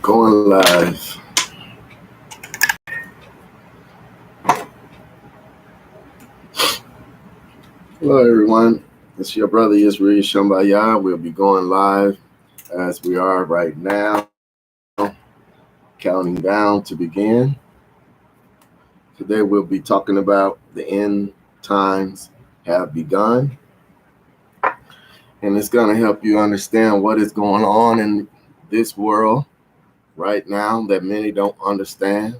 Going live. Hello, everyone. It's your brother Israel Shambayah. We'll be going live as we are right now, counting down to begin. Today, we'll be talking about the end times have begun. And it's going to help you understand what is going on in this world right now that many don't understand.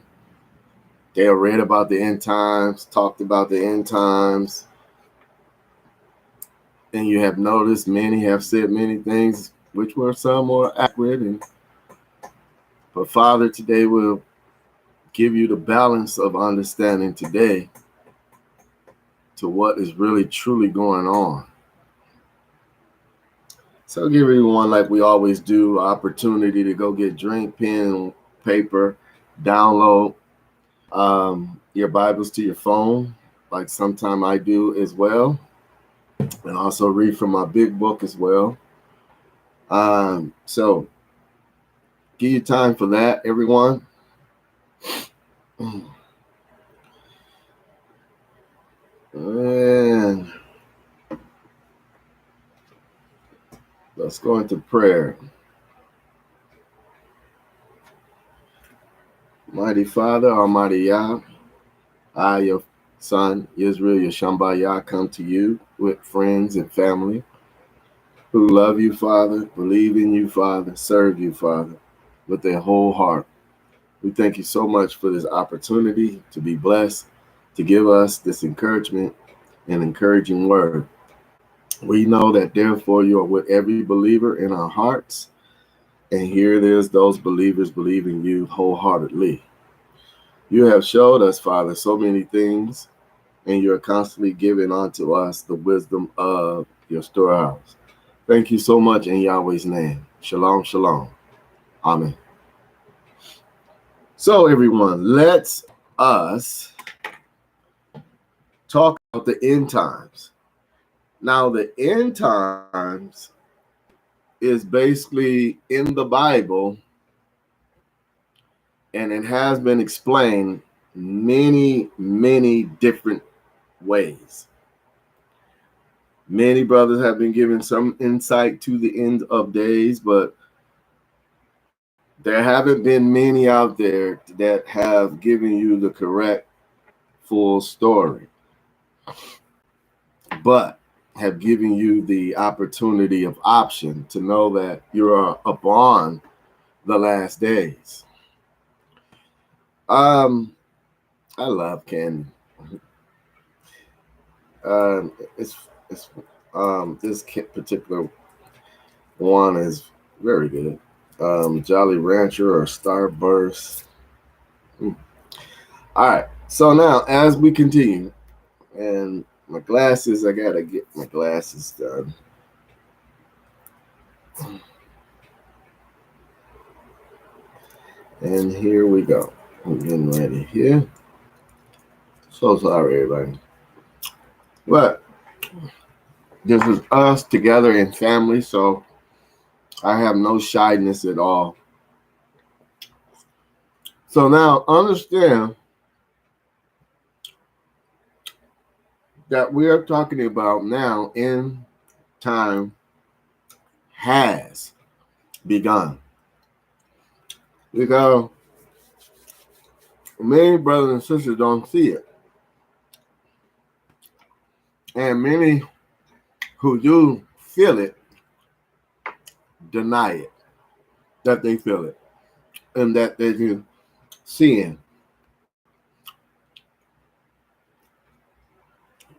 They have read about the end times, talked about the end times, and you have noticed many have said many things which were some more accurate. But Father, today will give you the balance of understanding today to what is really truly going on. So give everyone, like we always do, opportunity to go get drink, pen, paper, download your Bibles to your phone, like sometime I do as well, and also read from my big book as well. So give you time for that, everyone. And let's go into prayer. Mighty Father, Almighty Yah, I, your son, Israel, Yashambayah, come to you with friends and family who love you, Father, believe in you, Father, serve you, Father, with their whole heart. We thank you so much for this opportunity to be blessed, to give us this encouragement and encouraging word. We know that therefore you are with every believer in our hearts, and here it is, those believers believe in you wholeheartedly. You have showed us, Father, so many things, and you're constantly giving unto us the wisdom of your storehouse. Thank you so much in Yahweh's name. Shalom, shalom. Amen. So, everyone, let's us talk about the end times. Now, the end times is basically in the Bible, and it has been explained many, many different ways. Many brothers have been given some insight to the end of days, but there haven't been many out there that have given you the correct full story, but have given you the opportunity of option to know that you are upon the last days. I love candy. This particular one is very good. Jolly Rancher or Starburst. All right. So now, as we continue, and my glasses, I gotta get my glasses done. And here we go. I'm getting ready here. So sorry, everybody. But this is us together in family, so I have no shyness at all. So now understand that we are talking about now in time has begun. Because many brothers and sisters don't see it. And many who do feel it deny it, that they feel it, and that they do seeing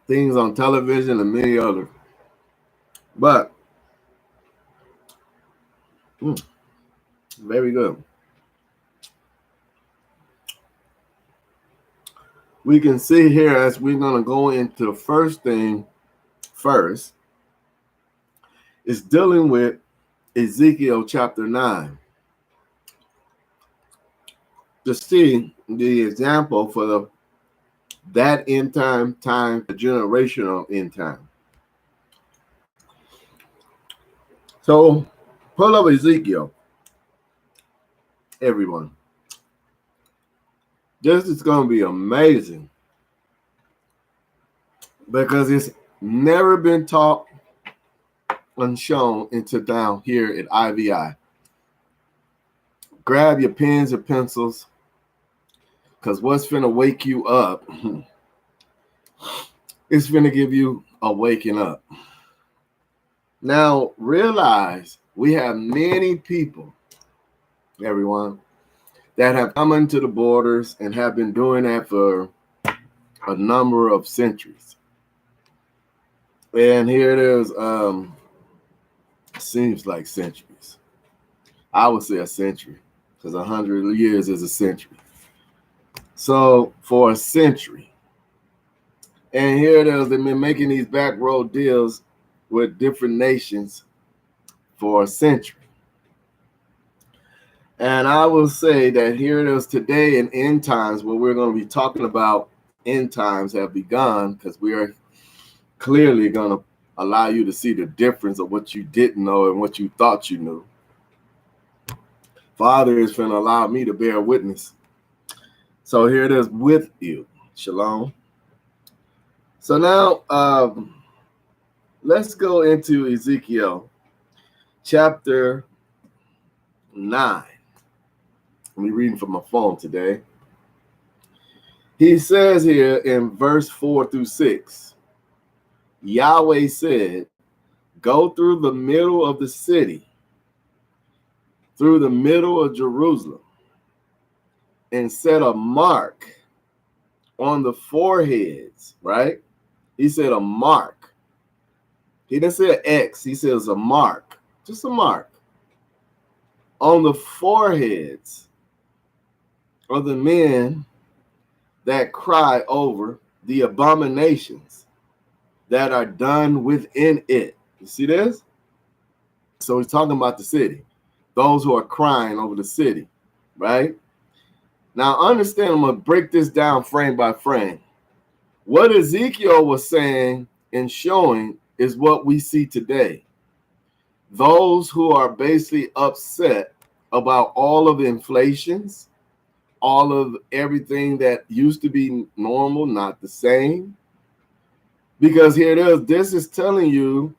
things on television and many others. But very good. We can see here as we're going to go into the first thing first is dealing with Ezekiel chapter 9 to see the example for that end time, the generational end time. So pull up Ezekiel. everyone. This is going to be amazing because it's never been taught and shown until down here at IVI. Grab your pens and pencils because what's finna wake you up is finna give you a waking up. Now, realize we have many people, everyone, that have come into the borders and have been doing that for a number of centuries. And here it is, seems like centuries. I would say a century, because 100 years is a century. So for a century, and here it is, they've been making these back road deals with different nations for a century. And I will say that here it is today in end times, what we're going to be talking about end times have begun, because we are clearly going to allow you to see the difference of what you didn't know and what you thought you knew. Father is going to allow me to bear witness. So here it is with you. Shalom. So now let's go into Ezekiel chapter 9. I'm reading from my phone today. He says here in verse 4 through 6, Yahweh said, go through the middle of the city, through the middle of Jerusalem, and set a mark on the foreheads, right? He said a mark. He didn't say an X. He says a mark, just a mark on the foreheads of the men that cry over the abominations that are done within it. You see this? So he's talking about the city, those who are crying over the city, right? Now understand, I'm going to break this down frame by frame. What Ezekiel was saying and showing is what we see today. Those who are basically upset about all of the inflations, all of everything that used to be normal, not the same. Because here it is, this is telling you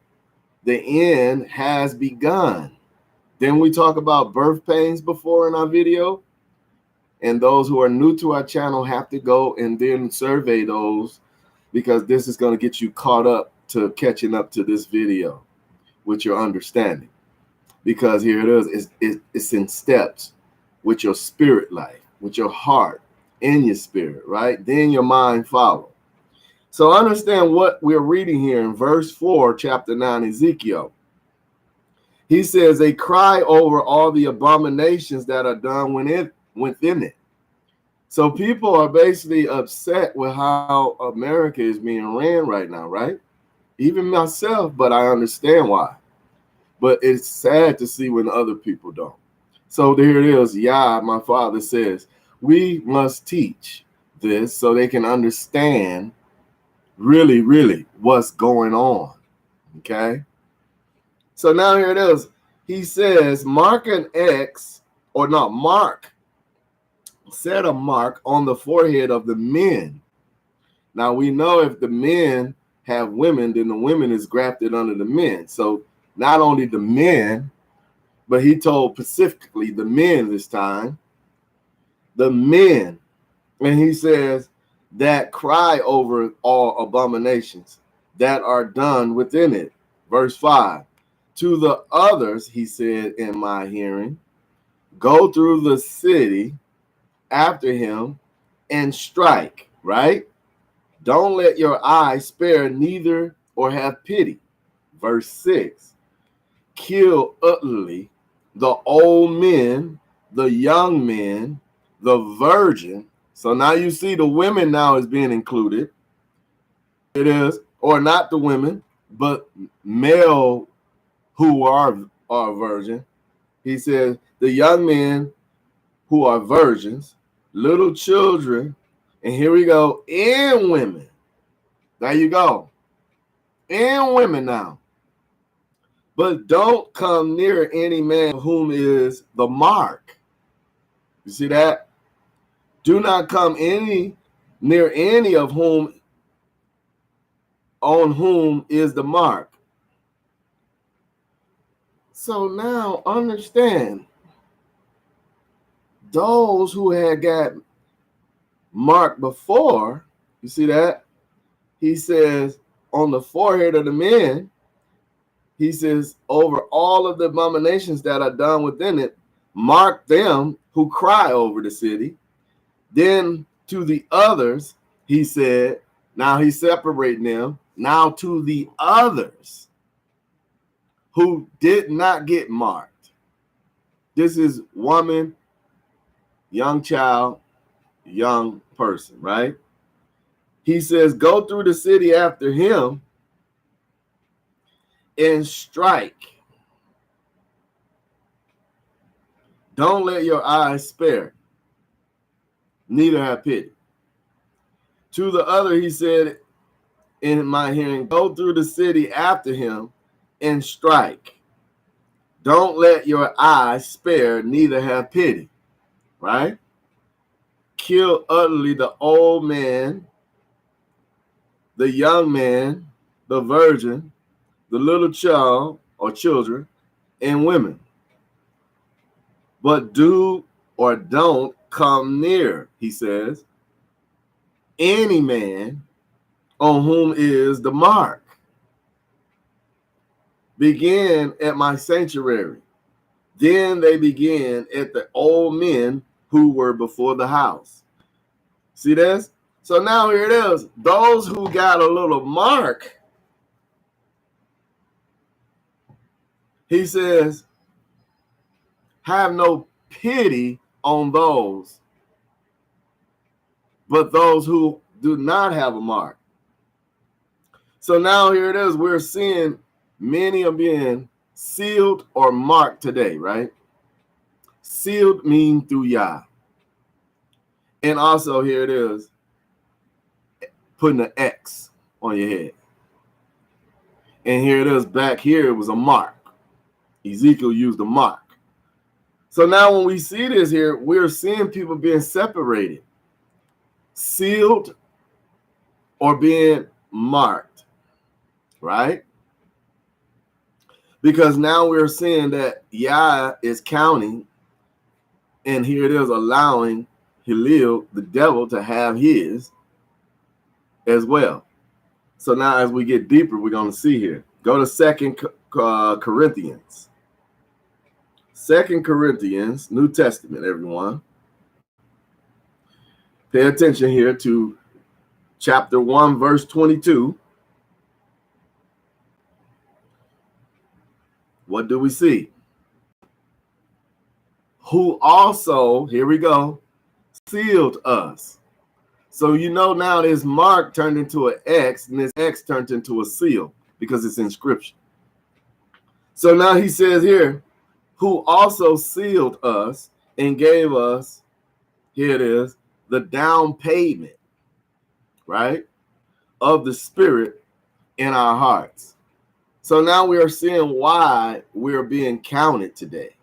the end has begun. Then we talk about birth pains before in our video. And those who are new to our channel have to go and then survey those, because this is going to get you caught up to catching up to this video with your understanding. Because here it is, it's in steps with your spirit life, with your heart, in your spirit, right? Then your mind follow. So understand what we're reading here in verse 4, chapter 9, Ezekiel. He says they cry over all the abominations that are done within it. So people are basically upset with how America is being ran right now, right? Even myself, but I understand why. But it's sad to see when other people don't. So there it is. My father says, we must teach this so they can understand really, really what's going on. Okay? So now here it is. He says, mark an X, or not, mark. Set a mark on the forehead of the men. Now we know if the men have women, then the women is grafted under the men. So not only the men, but he told specifically the men this time, the men. And he says that cry over all abominations that are done within it. Verse 5, to the others, he said in my hearing, go through the city after him and strike, right? Don't let your eye spare neither or have pity. Verse 6, kill utterly the old men, the young men, the virgin. So now you see the women now is being included. It is, or not the women, but male who are virgin. He says the young men who are virgins, little children, and here we go, and women. There you go. And women now. But don't come near any man whom is the mark. You see that? Do not come near any of whom on whom is the mark. So now understand, those who had got marked before, you see that? He says on the forehead of the men, he says over all of the abominations that are done within it, mark them who cry over the city. Then to the others, he said, now he's separating them. Now to the others who did not get marked. This is woman, young child, young person, right? He says, go through the city after him and strike. Don't let your eyes spare, neither have pity. To the other, he said in my hearing, go through the city after him and strike. Don't let your eyes spare, neither have pity, right? Kill utterly the old man, the young man, the virgin, the little child or children, and women. But do or don't come near, he says, any man on whom is the mark. Begin at my sanctuary. Then they began at the old men who were before the house. See this? So now here it is. Those who got a little mark, he says, have no pity on those, but those who do not have a mark. So now here it is. We're seeing many are being sealed or marked today, right? Sealed mean through Yah. And also here it is, putting an X on your head. And here it is, back here it was a mark. Ezekiel used a mark. So now when we see this here, we're seeing people being separated, sealed or being marked, right? Because now we're seeing that Yah is counting, and here it is allowing Hillel, the devil, to have his as well. So now as we get deeper, we're going to see here. Go to 2 Corinthians. 2 Corinthians, New Testament, everyone. Pay attention here to chapter 1, verse 22. What do we see? Who also, here we go, sealed us. So you know now this mark turned into an X, and this X turned into a seal because it's in Scripture. So now he says here, who also sealed us and gave us, here it is, the down payment, right, of the Spirit in our hearts. So now we are seeing why we're being counted today,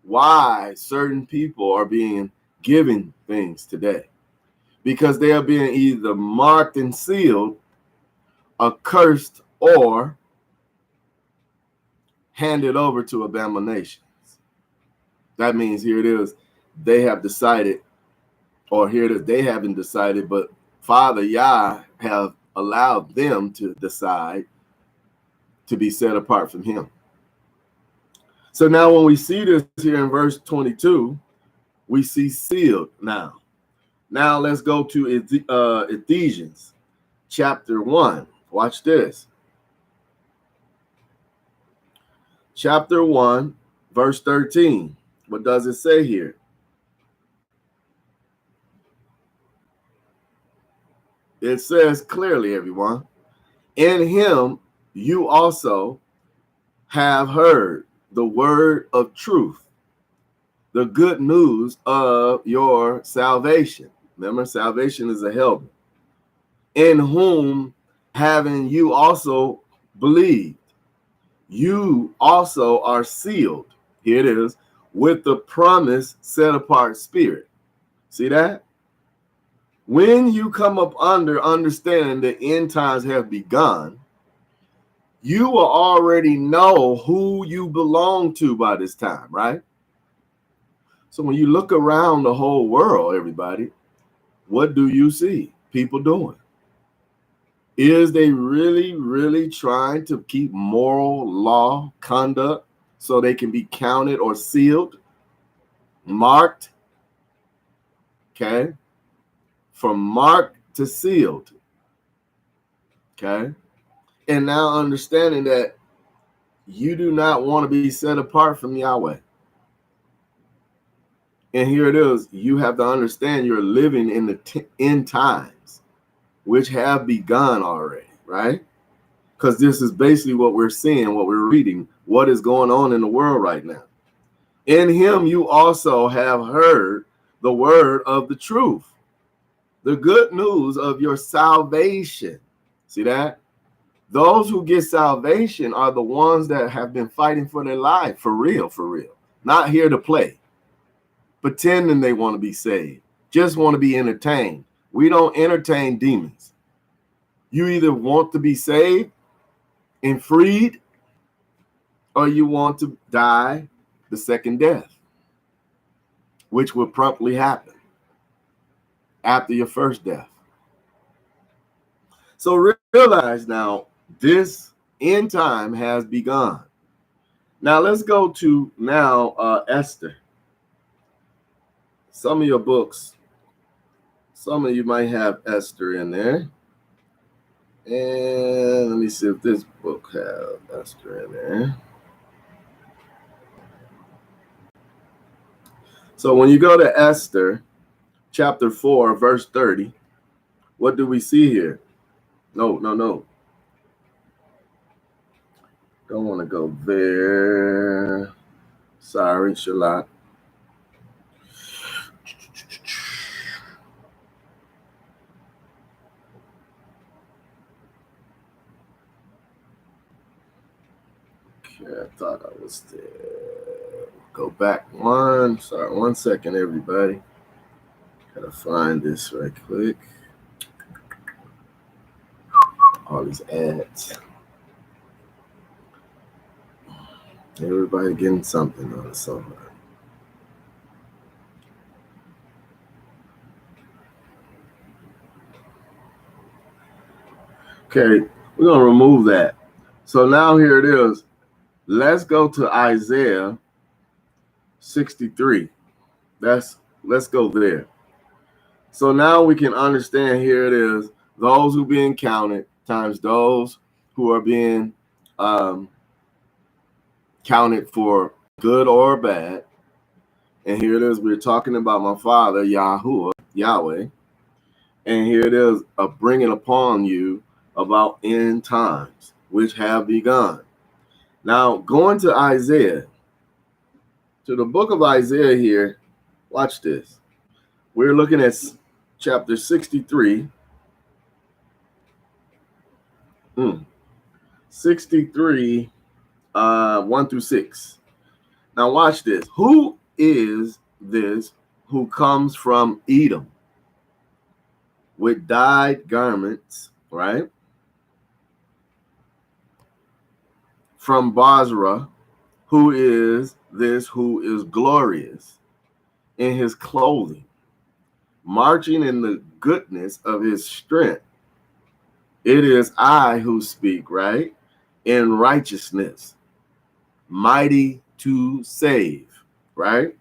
why certain people are being given things today, because they are being either marked and sealed, accursed, or handed over to abominations. That means here it is, they have decided, or here it is, they haven't decided, but Father Yah have allowed them to decide to be set apart from him. So now when we see this here in verse 22, we see sealed now. Now let's go to Ephesians chapter 1. Watch this. Chapter 1, verse 13. What does it say here? It says clearly, everyone, in him you also have heard the word of truth, the good news of your salvation. Remember, salvation is a helmet. In whom having you also believed, you also are sealed. Here it is, with the promised set apart spirit. See that? When you come up under understanding the end times have begun, you will already know who you belong to by this time, right? So when you look around the whole world, everybody, what do you see people doing? Is they really, really trying to keep moral law conduct so they can be counted or sealed, marked, okay? From marked to sealed, okay? And now understanding that you do not want to be set apart from Yahweh. And here it is. You have to understand you're living in the end times, which have begun already, right? Because this is basically what we're seeing, what we're reading, what is going on in the world right now. In him, you also have heard the word of the truth, the good news of your salvation. See that? Those who get salvation are the ones that have been fighting for their life, for real, not here to play, pretending they want to be saved, just want to be entertained. We don't entertain demons. You either want to be saved and freed, or you want to die the second death, which will promptly happen after your first death. So realize now, this end time has begun. Now let's go to Esther. Some of your books, some of you might have Esther in there. And let me see if this book has Esther in there. So when you go to Esther, chapter 4, verse 30, what do we see here? No. Don't want to go there. Sorry, Shalat. Okay, I thought I was there. Go back one second, everybody. Gotta find this right quick. All these ads. Everybody getting something on somewhere. Okay, we're gonna remove that. So now here it is. Let's go to Isaiah 63. Let's go there. So now we can understand, here it is, those who being counted times those who are being counted for good or bad. And here it is, we're talking about my father, Yahuah, Yahweh. And here it is, bringing upon you about end times, which have begun. Now, going to Isaiah, to the book of Isaiah here, watch this. We're looking at chapter 63. 63, 1 through 6. Now, watch this. Who is this who comes from Edom with dyed garments, right? From Basra, who is this who is glorious in his clothing, marching in the goodness of his strength? It is I who speak, right? In righteousness, mighty to save, right?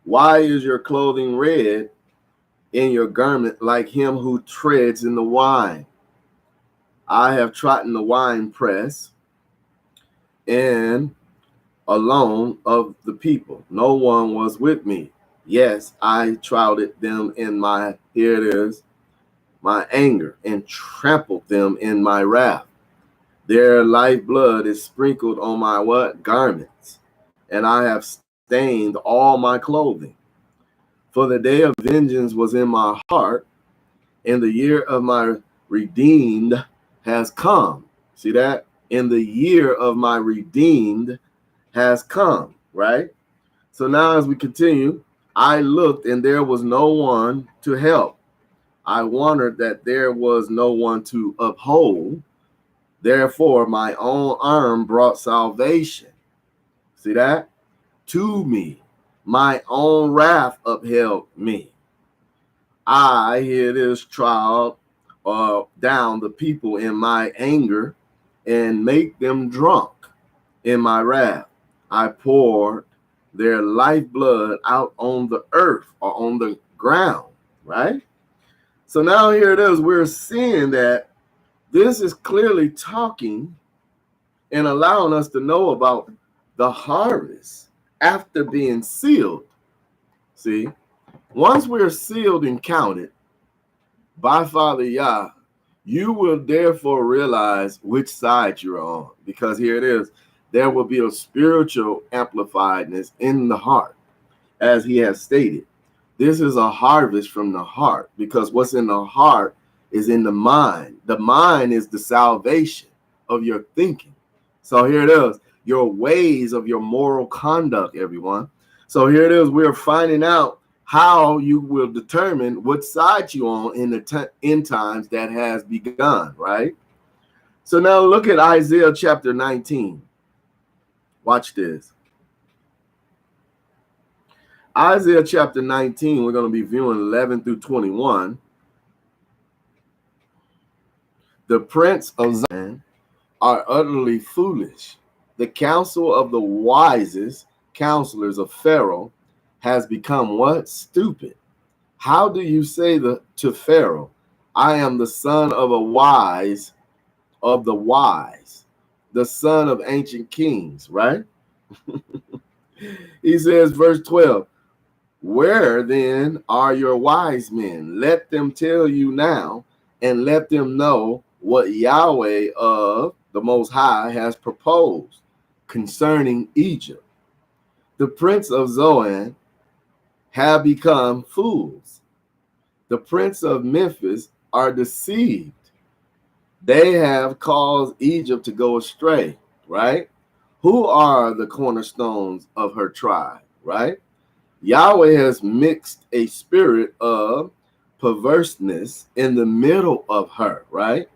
Why is your clothing red in your garment like him who treads in the wine? I have trodden the wine press and alone of the people. No one was with me. Yes, I trodden them in my, here it is, my anger, and trampled them in my wrath. Their lifeblood is sprinkled on my what? Garments, and I have stained all my clothing. For the day of vengeance was in my heart, and the year of my redeemed has come. See that? And the year of my redeemed has come, right? So now as we continue, I looked and there was no one to help. I wondered that there was no one to uphold. Therefore, my own arm brought salvation. See that? To me. My own wrath upheld me. I, here it is, trod down the people in my anger and make them drunk in my wrath. I poured their lifeblood out on the earth or on the ground, right? So now here it is, we're seeing that this is clearly talking and allowing us to know about the harvest after being sealed. See, once we're sealed and counted by Father Yah, you will therefore realize which side you're on, because here it is, there will be a spiritual amplifiedness in the heart, as he has stated. This is a harvest from the heart, because what's in the heart is in the mind. The mind is the salvation of your thinking. So here it is, your ways of your moral conduct, everyone. So here it is, we're finding out how you will determine what side you're on in the end times that has begun, right? So now look at Isaiah chapter 19. Watch this. Isaiah chapter 19, we're going to be viewing 11 through 21. The prince of Zion are utterly foolish. The counsel of the wisest counselors of Pharaoh has become what? Stupid. How do you say to Pharaoh, I am the son of a wise, of the wise, the son of ancient kings, right? He says, verse 12, where then are your wise men? Let them tell you now, and let them know what Yahweh of the Most High has proposed concerning Egypt. The prince of Zoan have become fools. The prince of Memphis are deceived. They have caused Egypt to go astray, right? Who are the cornerstones of her tribe, right? Yahweh has mixed a spirit of perverseness in the middle of her, right?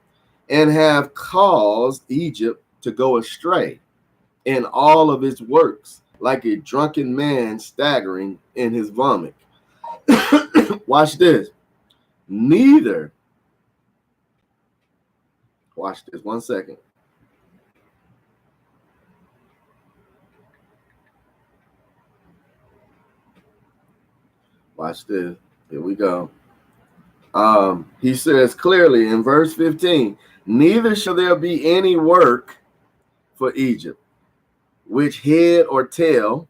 And have caused Egypt to go astray in all of its works, like a drunken man staggering in his vomit. Watch this. Neither, watch this, 1 second. Watch this. Here we go. He says clearly in verse 15, neither shall there be any work for Egypt, which head or tail,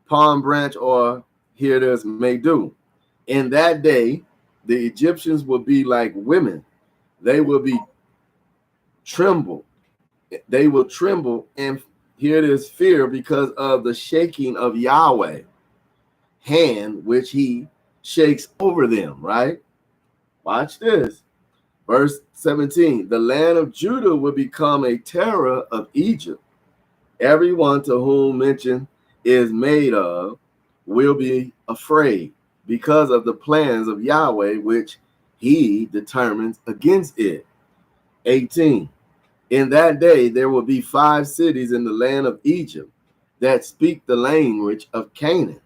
palm branch, or here it is, may do. In that day, the Egyptians will be like women. They will be trembled. They will tremble, and here it is, fear, because of the shaking of Yahweh hand, which he shakes over them, right? Watch this. Verse 17, the land of Judah will become a terror of Egypt. Everyone to whom mention is made of will be afraid because of the plans of Yahweh, which he determines against it. 18, in that day there will be 5 cities in the land of Egypt that speak the language of Canaan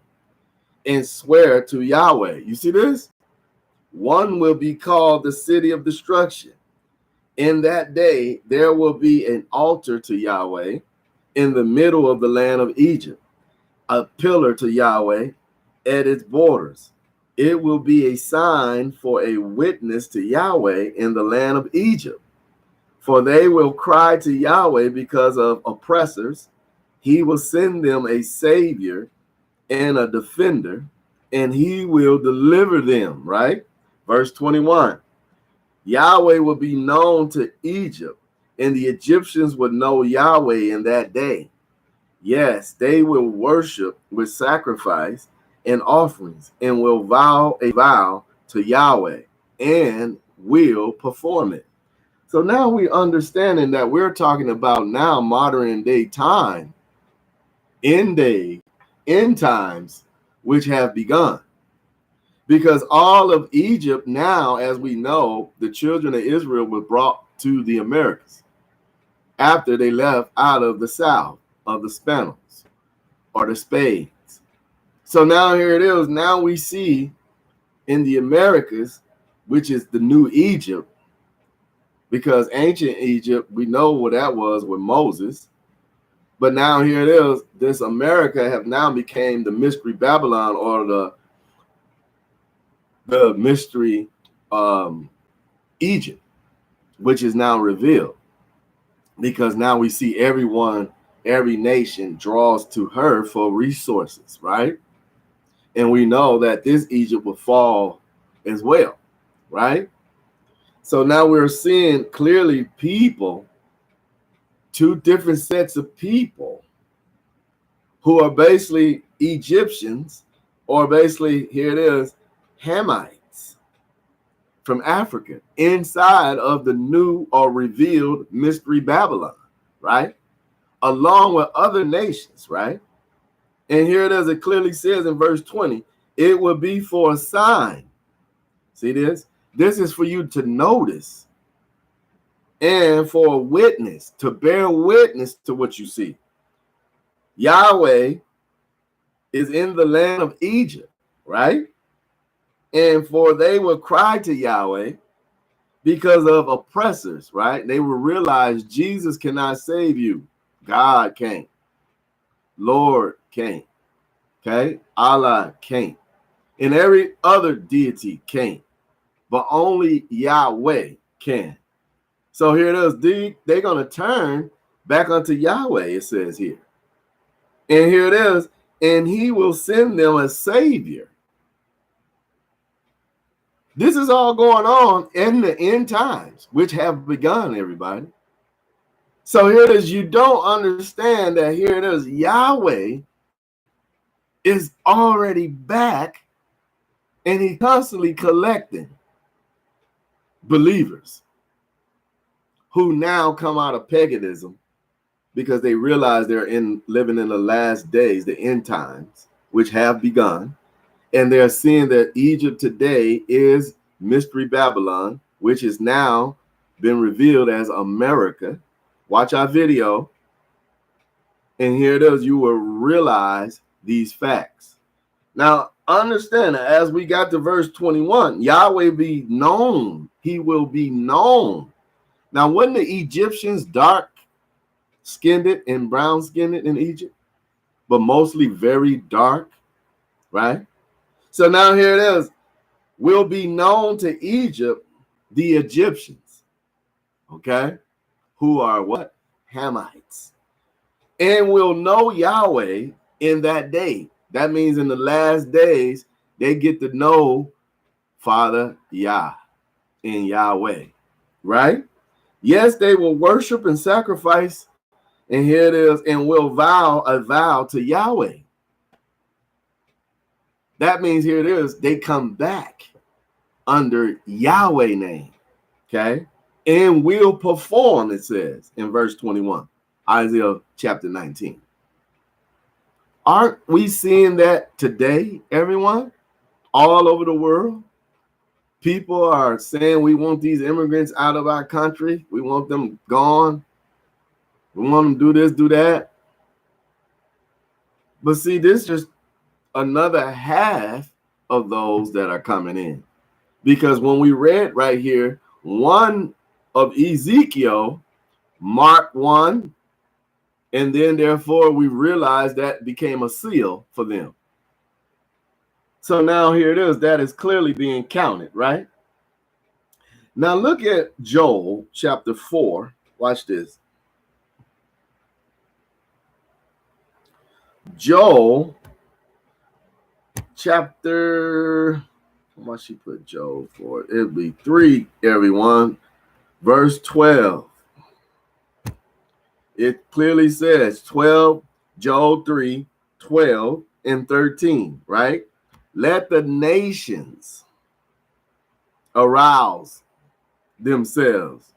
and swear to Yahweh. You see this? One will be called the city of destruction. In that day, there will be an altar to Yahweh in the middle of the land of Egypt, a pillar to Yahweh at its borders. It will be a sign for a witness to Yahweh in the land of Egypt. For they will cry to Yahweh because of oppressors. He will send them a savior and a defender, and he will deliver them, right? Verse 21, Yahweh will be known to Egypt, and the Egyptians would know Yahweh in that day. Yes, they will worship with sacrifice and offerings, and will vow a vow to Yahweh, and will perform it. So now we understanding that we're talking about now modern day time, end day, end times which have begun. Because all of Egypt now, as we know, the children of Israel were brought to the Americas after they left out of the south of the Spaniards or the Spades. So now here it is. Now we see in the Americas, which is the new Egypt, because ancient Egypt, we know what that was with Moses. But now here it is. This America have now became the mystery Babylon, or the mystery Egypt, which is now revealed, because now we see everyone, every nation draws to her for resources, right? And we know that this Egypt will fall as well, right? So now we're seeing clearly people, two different sets of people who are basically Egyptians, or basically, here it is, Hamites from Africa, inside of the new or revealed mystery Babylon, right? Along with other nations, right? And here it is, it clearly says in verse 20, it will be for a sign. See this? This is for you to notice and for a witness, to bear witness to what you see. Yahweh is in the land of Egypt, right? And for they will cry to Yahweh because of oppressors, right? They will realize Jesus cannot save you. God can't. Lord can't. Okay? Allah can't. And every other deity can't. But only Yahweh can. So here it is. They're going to turn back unto Yahweh, it says here. And here it is. And he will send them a savior. This is all going on in the end times, which have begun, everybody. So here it is. You don't understand that here it is. Yahweh is already back, and he's constantly collecting believers who now come out of paganism because they realize they're living in the last days, the end times, which have begun. And they're seeing that Egypt today is mystery Babylon, which has now been revealed as America. Watch our video. And here it is. You will realize these facts. Now, understand that as we got to verse 21, Yahweh be known. He will be known. Now, wasn't the Egyptians dark-skinned and brown-skinned in Egypt? But mostly very dark, right? So now here it is. Will be known to Egypt, the Egyptians, okay, who are what? Hamites. And will know Yahweh in that day. That means in the last days, they get to know Father Yah and Yahweh, right? Yes, they will worship and sacrifice, and here it is, and will vow a vow to Yahweh. That means here it is, they come back under Yahweh name, okay? And will perform, it says in verse 21, Isaiah chapter 19. Aren't we seeing that today, everyone? All over the world? People are saying we want these immigrants out of our country. We want them gone. We want them to do this, do that. But see, this is just another half of those that are coming in. Because when we read right here, one of Ezekiel, Mark 1, and then therefore we realized that became a seal for them. So now here it is, that is clearly being counted, right? Now look at Joel chapter 4. Watch this. Joel chapter, why she put Joel 4? It'll be 3, everyone. Verse 12. It clearly says 12, Joel 3, 12, and 13, right? Let the nations arouse themselves.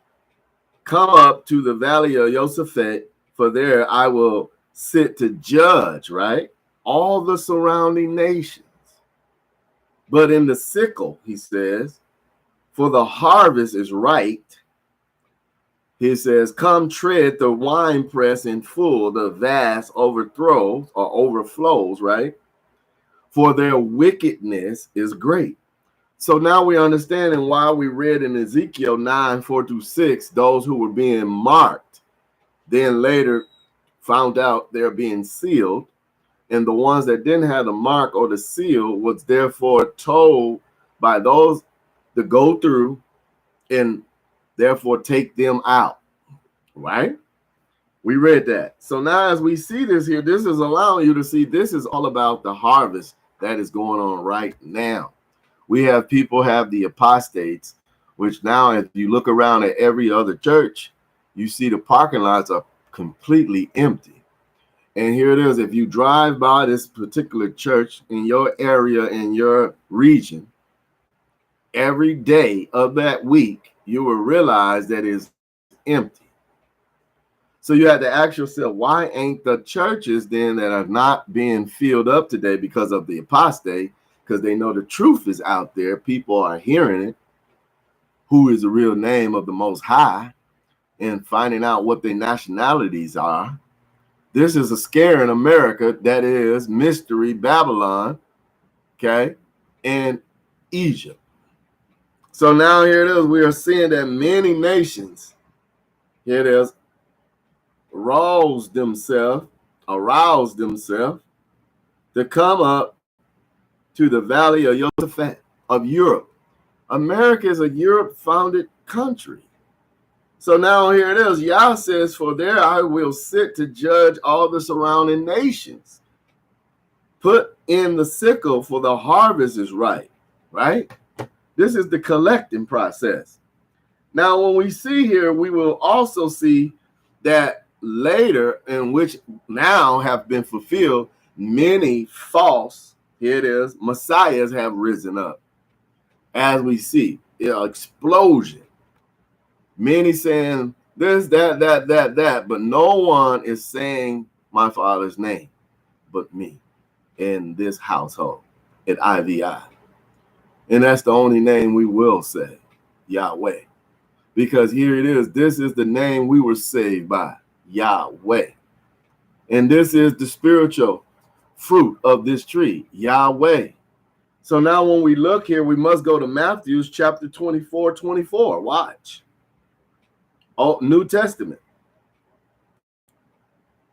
Come up to the valley of Josaphat, for there I will sit to judge, right? all the surrounding nations. But in the sickle, he says, for the harvest is ripe. He says, come tread the winepress in full, the vast overthrows or overflows, right? For their wickedness is great. So now we understand, and why we read in Ezekiel 9:4-6, those who were being marked, then later found out they're being sealed. And the ones that didn't have the mark or the seal was therefore told by those to go through and therefore take them out, right? We read that. So now as we see this here, this is allowing you to see this is all about the harvest that is going on right now. We have people have the apostates, which now if you look around at every other church, you see the parking lots are completely empty. And here it is. If you drive by this particular church in your area, in your region, every day of that week, you will realize that it's empty. So you have to ask yourself, why ain't the churches then that are not being filled up today because of the apostate? Because they know the truth is out there. People are hearing it. Who is the real name of the Most High? And finding out what their nationalities are. This is a scare in America that is mystery Babylon, okay, and Egypt. So now here it is. We are seeing that many nations, here it is, arouse themselves to come up to the valley of Josaphat of Europe. America is a Europe-founded country. So now here it is. Yah says, for there I will sit to judge all the surrounding nations. Put in the sickle, for the harvest is ripe, right? This is the collecting process. Now, when we see here, we will also see that later, in which now have been fulfilled, many false, here it is, messiahs have risen up. As we see, explosion. Many saying this, that, but no one is saying my Father's name but me in this household at IVI. And that's the only name we will say, Yahweh. Because here it is, this is the name we were saved by, Yahweh. And this is the spiritual fruit of this tree, Yahweh. So now when we look here, we must go to Matthew chapter 24:24. Watch. Oh, New Testament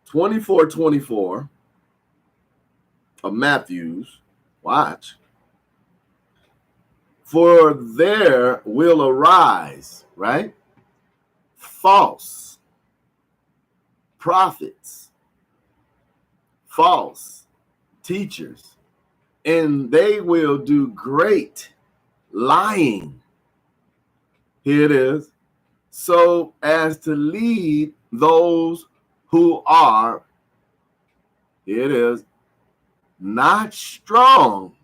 24:24 of Matthew's. Watch. For there will arise, right, false prophets, false teachers, and they will do great lying. Here it is. So as to lead those who are, here it is, not strong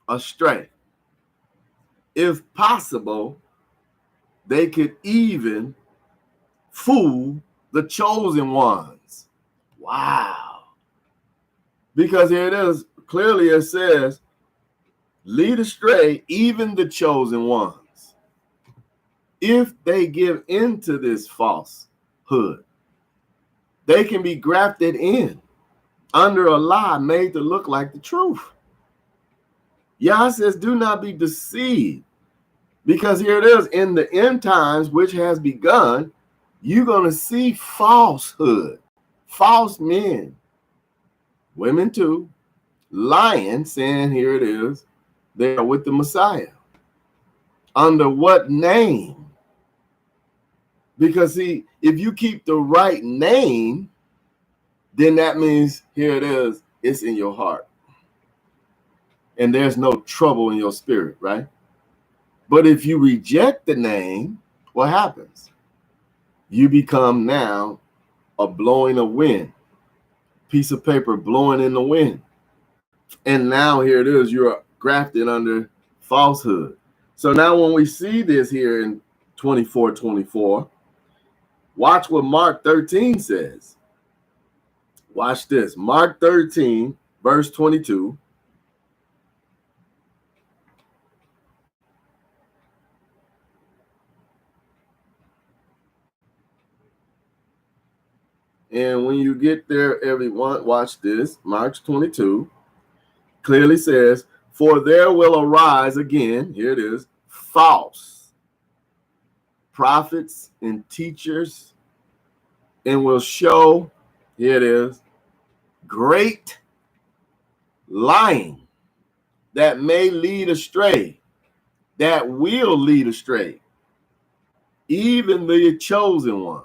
astray. If possible, they could even fool the chosen ones. Wow. Because here it is, clearly it says, lead astray even the chosen ones. If they give into this falsehood, they can be grafted in under a lie made to look like the truth. Yah says, do not be deceived, because here it is, in the end times, which has begun, you're going to see falsehood, false men, women too, lying, saying here it is, they are with the Messiah. Under what name? Because see, if you keep the right name, then that means here it is, it's in your heart. And there's no trouble in your spirit, right? But if you reject the name, what happens? You become now a blowing of wind, piece of paper blowing in the wind. And now here it is, you're grafted under falsehood. So now when we see this here in 24:24, watch what Mark 13 says. Watch this. Mark 13, verse 22. And when you get there, everyone, watch this. Mark 22 clearly says, for there will arise again, here it is, false prophets and teachers, and will show, here it is, great lying that may lead astray, that will lead astray, even the chosen ones.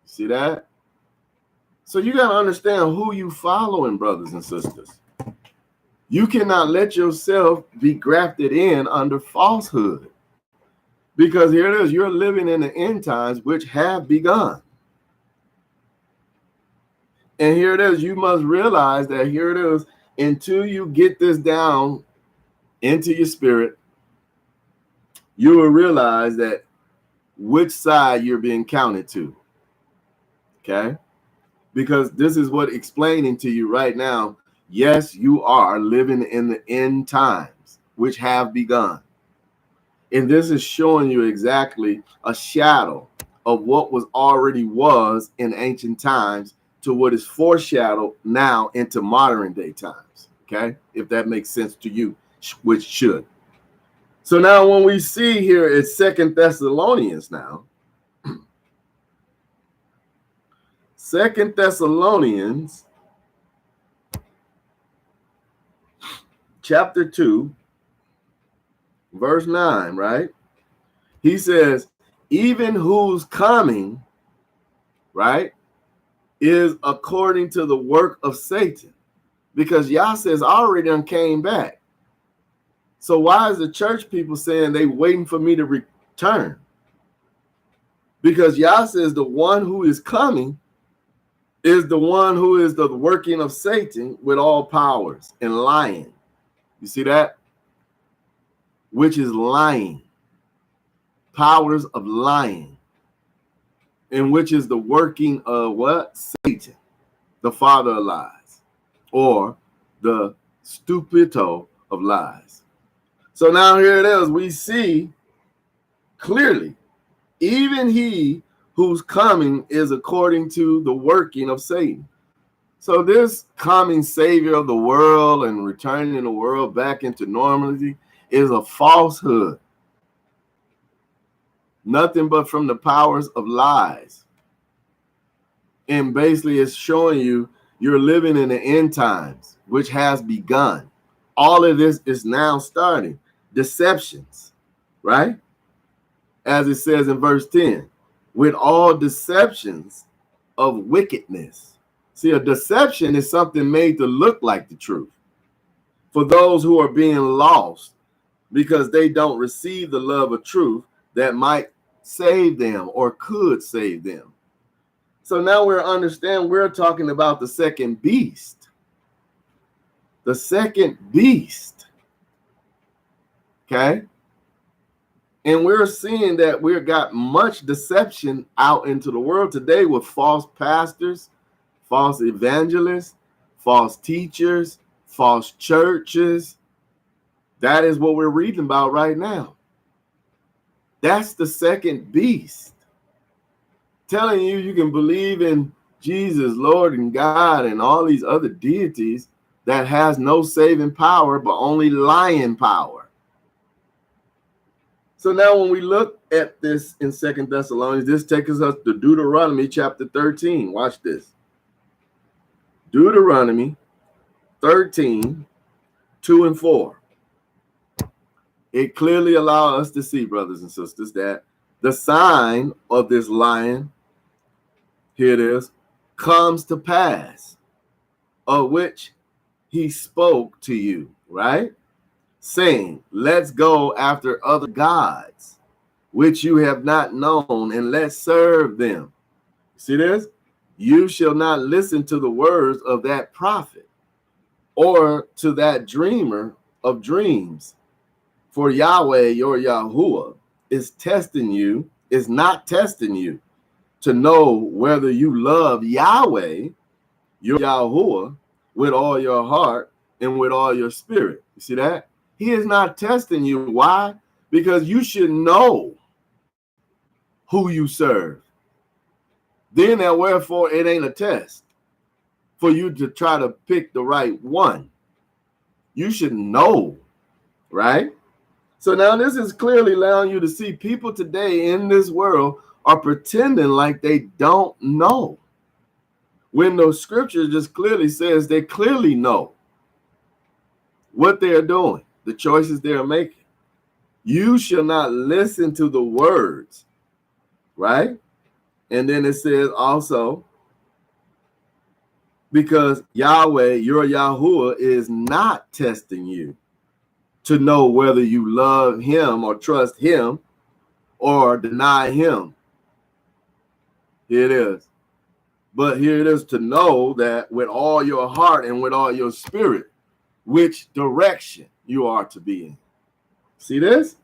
See that? So you got to understand who you following, brothers and sisters. You cannot let yourself be grafted in under falsehood. Because here it is, you're living in the end times which have begun. And here it is, you must realize that here it is, until you get this down into your spirit, you will realize that which side you're being counted to. Okay? Because this is what explaining to you right now. Yes, you are living in the end times, which have begun. And this is showing you exactly a shadow of what already was in ancient times to what is foreshadowed now into modern day times. Okay? If that makes sense to you, which should. So now when we see here it's 2 Thessalonians now. 2 Thessalonians chapter 2, verse 9, right? He says, even whose coming, right, is according to the work of Satan. Because Yah says, I already done came back. So why is the church people saying they waiting for me to return? Because Yah says the one who is coming is the one who is the working of Satan with all powers and lying. You see that? Which is lying. Powers of lying. And which is the working of what? Satan, the father of lies, or the stupido of lies. So now here it is. We see clearly, even he whose coming is according to the working of Satan. So this coming savior of the world and returning the world back into normality is a falsehood. Nothing but from the powers of lies. And basically it's showing you you're living in the end times, which has begun. All of this is now starting. Deceptions, right? As it says in verse 10, with all deceptions of wickedness. See, a deception is something made to look like the truth for those who are being lost because they don't receive the love of truth that might save them or could save them. So now we're talking about the second beast. The second beast. Okay? And we're seeing that we've got much deception out into the world today with false pastors, false evangelists, false teachers, false churches. That is what we're reading about right now. That's the second beast. Telling you you can believe in Jesus, Lord and God, and all these other deities that has no saving power, but only lying power. So now when we look at this in 2 Thessalonians, this takes us to Deuteronomy chapter 13. Watch this. Deuteronomy 13, 2 and 4. It clearly allows us to see, brothers and sisters, that the sign of this lion, here it is, comes to pass, of which he spoke to you, right? Saying, let's go after other gods, which you have not known, and let's serve them. See this? You shall not listen to the words of that prophet or to that dreamer of dreams. For Yahweh, your Yahuah, is not testing you to know whether you love Yahweh, your Yahuah with all your heart and with all your spirit. You see that? He is not testing you. Why? Because you should know who you serve. Then and wherefore it ain't a test for you to try to pick the right one. You should know, right? So now this is clearly allowing you to see people today in this world are pretending like they don't know, when the scripture just clearly says they clearly know what they're doing, the choices they're making. You shall not listen to the words, right? And then it says also, because Yahweh, your Yahuah, is not testing you to know whether you love him or trust him or deny him. Here it is. But here it is to know that with all your heart and with all your spirit, which direction you are to be in. See this?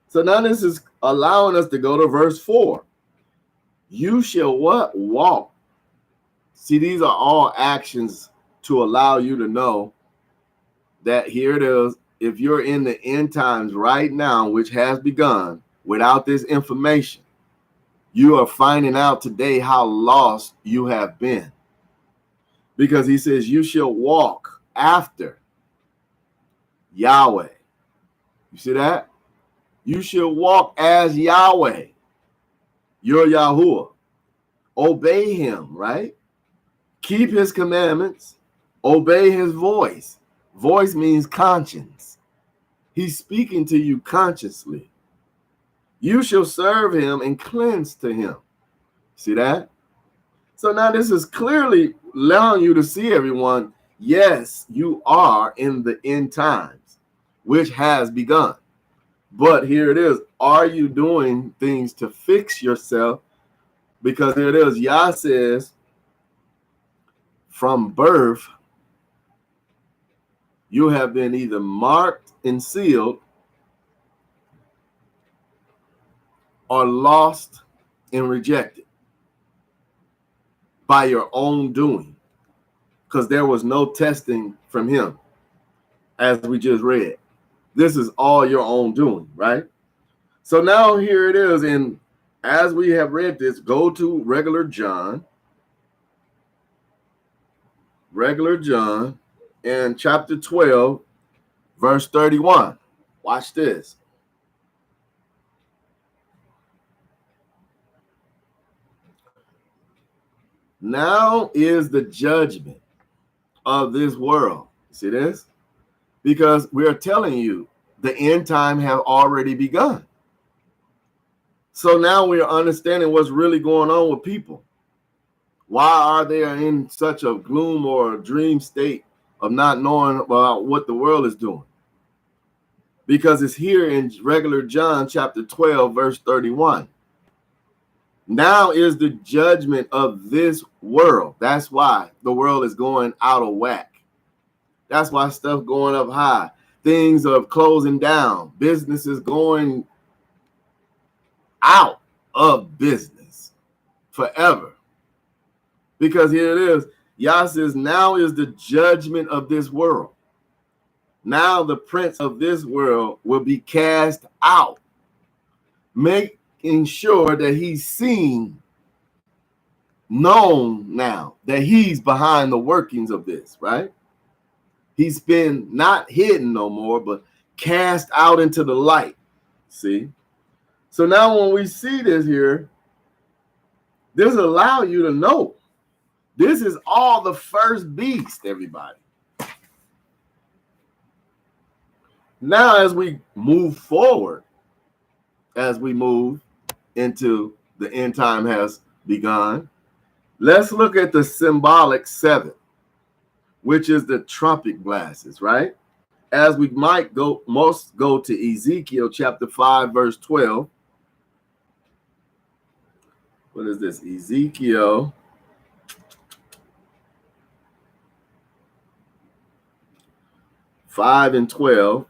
So now this is allowing us to go to verse 4. You shall what? Walk. See, these are all actions to allow you to know that here it is. If you're in the end times right now, which has begun, without this information, you are finding out today how lost you have been. Because he says, you shall walk after Yahweh. You see that? You shall walk as Yahweh, your Yahuah. Obey him, right? Keep his commandments. Obey his voice. Voice means conscience. He's speaking to you consciously. You shall serve him and cleanse to him. See that? So now this is clearly allowing you to see, everyone, yes, you are in the end times, which has begun. But here it is. Are you doing things to fix yourself? Because here it is. Yah says, from birth, you have been either marked and sealed or lost and rejected by your own doing, because there was no testing from him, as we just read. This is all your own doing, right? So now here it is, and as we have read this, go to regular John, and chapter 12, verse 31. Watch this. Now is the judgment of this world. See this? Because we are telling you the end time have already begun. So now we are understanding what's really going on with people. Why are they in such a gloom or a dream state of not knowing about what the world is doing? Because it's here in regular John chapter 12, verse 31. Now is the judgment of this world. That's why the world is going out of whack. That's why stuff going up high. Things are closing down. Businesses going out of business forever. Because here it is. Yah says, now is the judgment of this world. Now the prince of this world will be cast out, making sure that he's seen, known now, that he's behind the workings of this, right? He's been not hidden no more, but cast out into the light. See? So now when we see this here, this allows you to know this is all the first beast, everybody. Now, as we move forward, as we move into the end time has begun, let's look at the symbolic 7, which is the trumpet blasts, right? As we might go to Ezekiel chapter 5, verse 12. What is this? Ezekiel 5 and 12.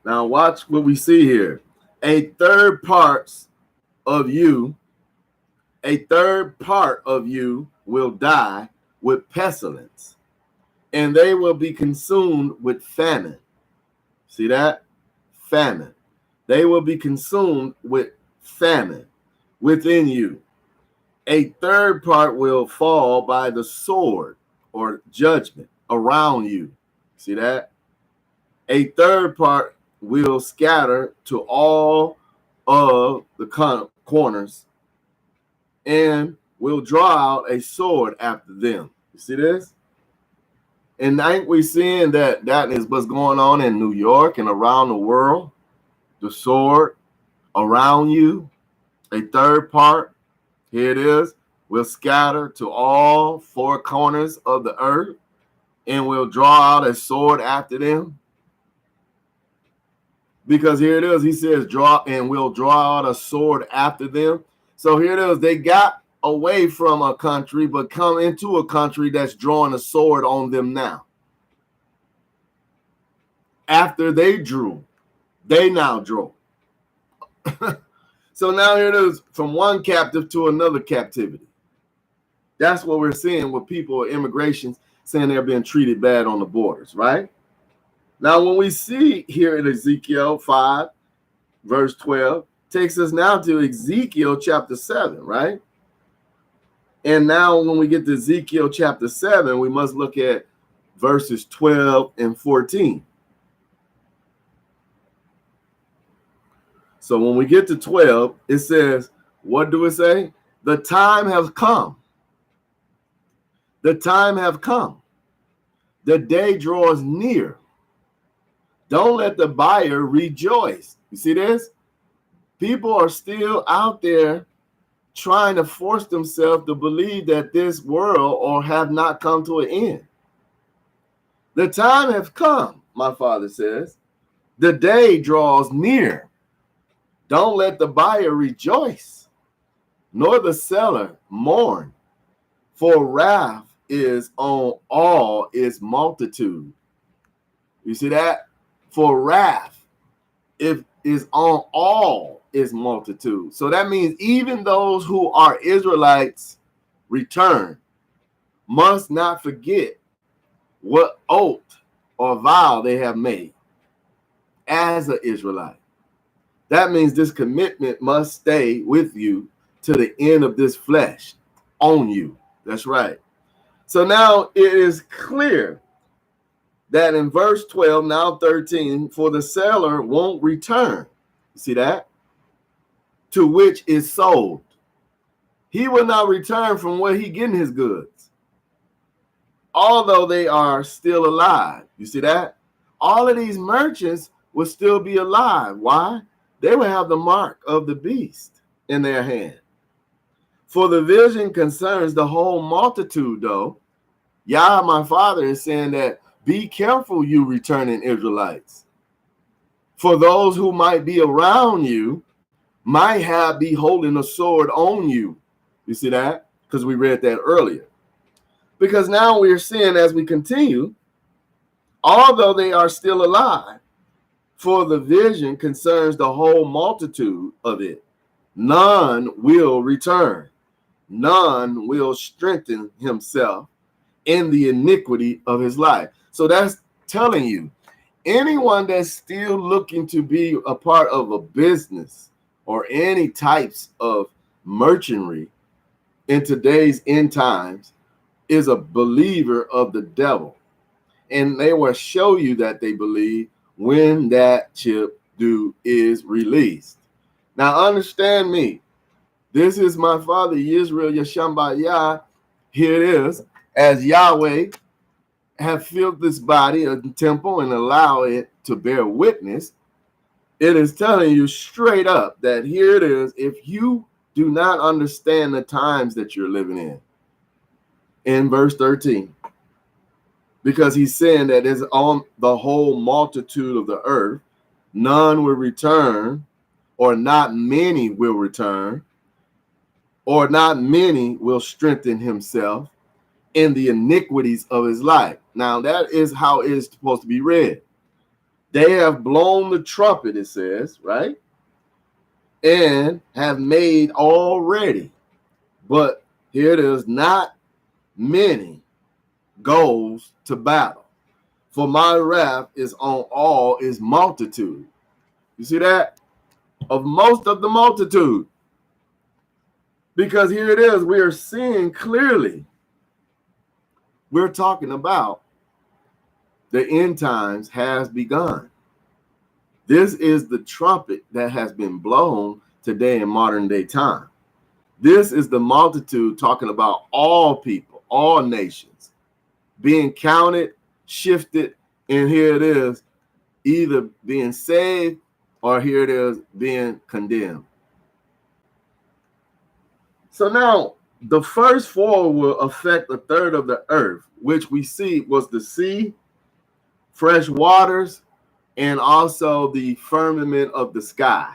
Now watch what we see here. A third parts of you A third part of you will die with pestilence, and they will be consumed with famine. See that? Famine. They will be consumed with famine within you. A third part will fall by the sword or judgment around you. See that? A third part will scatter to all of the corners and will draw out a sword after them. You see this? And I think we're seeing that is what's going on in New York and around the world. The sword around you, a third part, here it is, will scatter to all four corners of the earth and will draw out a sword after them. Because here it is, he says, will draw out a sword after them. So here it is, they got away from a country, but come into a country that's drawing a sword on them now. After they drew, they now draw. So now here it is, from one captive to another captivity. That's what we're seeing with people, immigration, saying they're being treated bad on the borders, right? Now, when we see here in Ezekiel 5, verse 12, takes us now to Ezekiel chapter 7, right? And now when we get to Ezekiel chapter 7, we must look at verses 12 and 14. So when we get to 12, it says, what do it say? The time has come. The time have come. The day draws near. Don't let the buyer rejoice. You see this? People are still out there trying to force themselves to believe that this world or have not come to an end. The time has come, my father says. The day draws near. Don't let the buyer rejoice, nor the seller mourn, for wrath is on all its multitude. You see that? For wrath is on all its multitude. So that means even those who are Israelites return must not forget what oath or vow they have made as an Israelite. That means this commitment must stay with you to the end of this flesh on you. That's right. So now it is clear that in verse 12, now 13, for the seller won't return. You see that? To which is sold. He will not return from where he getting his goods, although they are still alive. You see that? All of these merchants will still be alive. Why? They will have the mark of the beast in their hand. For the vision concerns the whole multitude, though. Yah, my father, is saying that be careful, you returning Israelites. For those who might be around you might be holding a sword on you. You see that? Because we read that earlier. Because now we're seeing as we continue, although they are still alive, for the vision concerns the whole multitude of it. None will return. None will strengthen himself in the iniquity of his life. So that's telling you, anyone that's still looking to be a part of a business or any types of merchantry in today's end times is a believer of the devil. And they will show you that they believe when that chip is released. Now understand me. This is my father, Israel Yashamba. Here it is. As Yahweh have filled this body of the temple and allow it to bear witness, it is telling you straight up that here it is. If you do not understand the times that you're living in verse 13, because he's saying that is on the whole multitude of the earth, none will return, or not many will return, or not many will strengthen himself in the iniquities of his life. Now, that is how it is supposed to be read. They have blown the trumpet, it says, right? And have made already But here it is, not many goes to battle. For my wrath is on all is multitude. You see that? Of most of the multitude. Because here it is, we are seeing clearly. We're talking about the end times has begun. This is the trumpet that has been blown today in modern day time. This is the multitude talking about all people, all nations, being counted, shifted, and here it is, either being saved or here it is, being condemned. So now, the first four will affect a third of the earth, which we see was the sea, fresh waters, and also the firmament of the sky,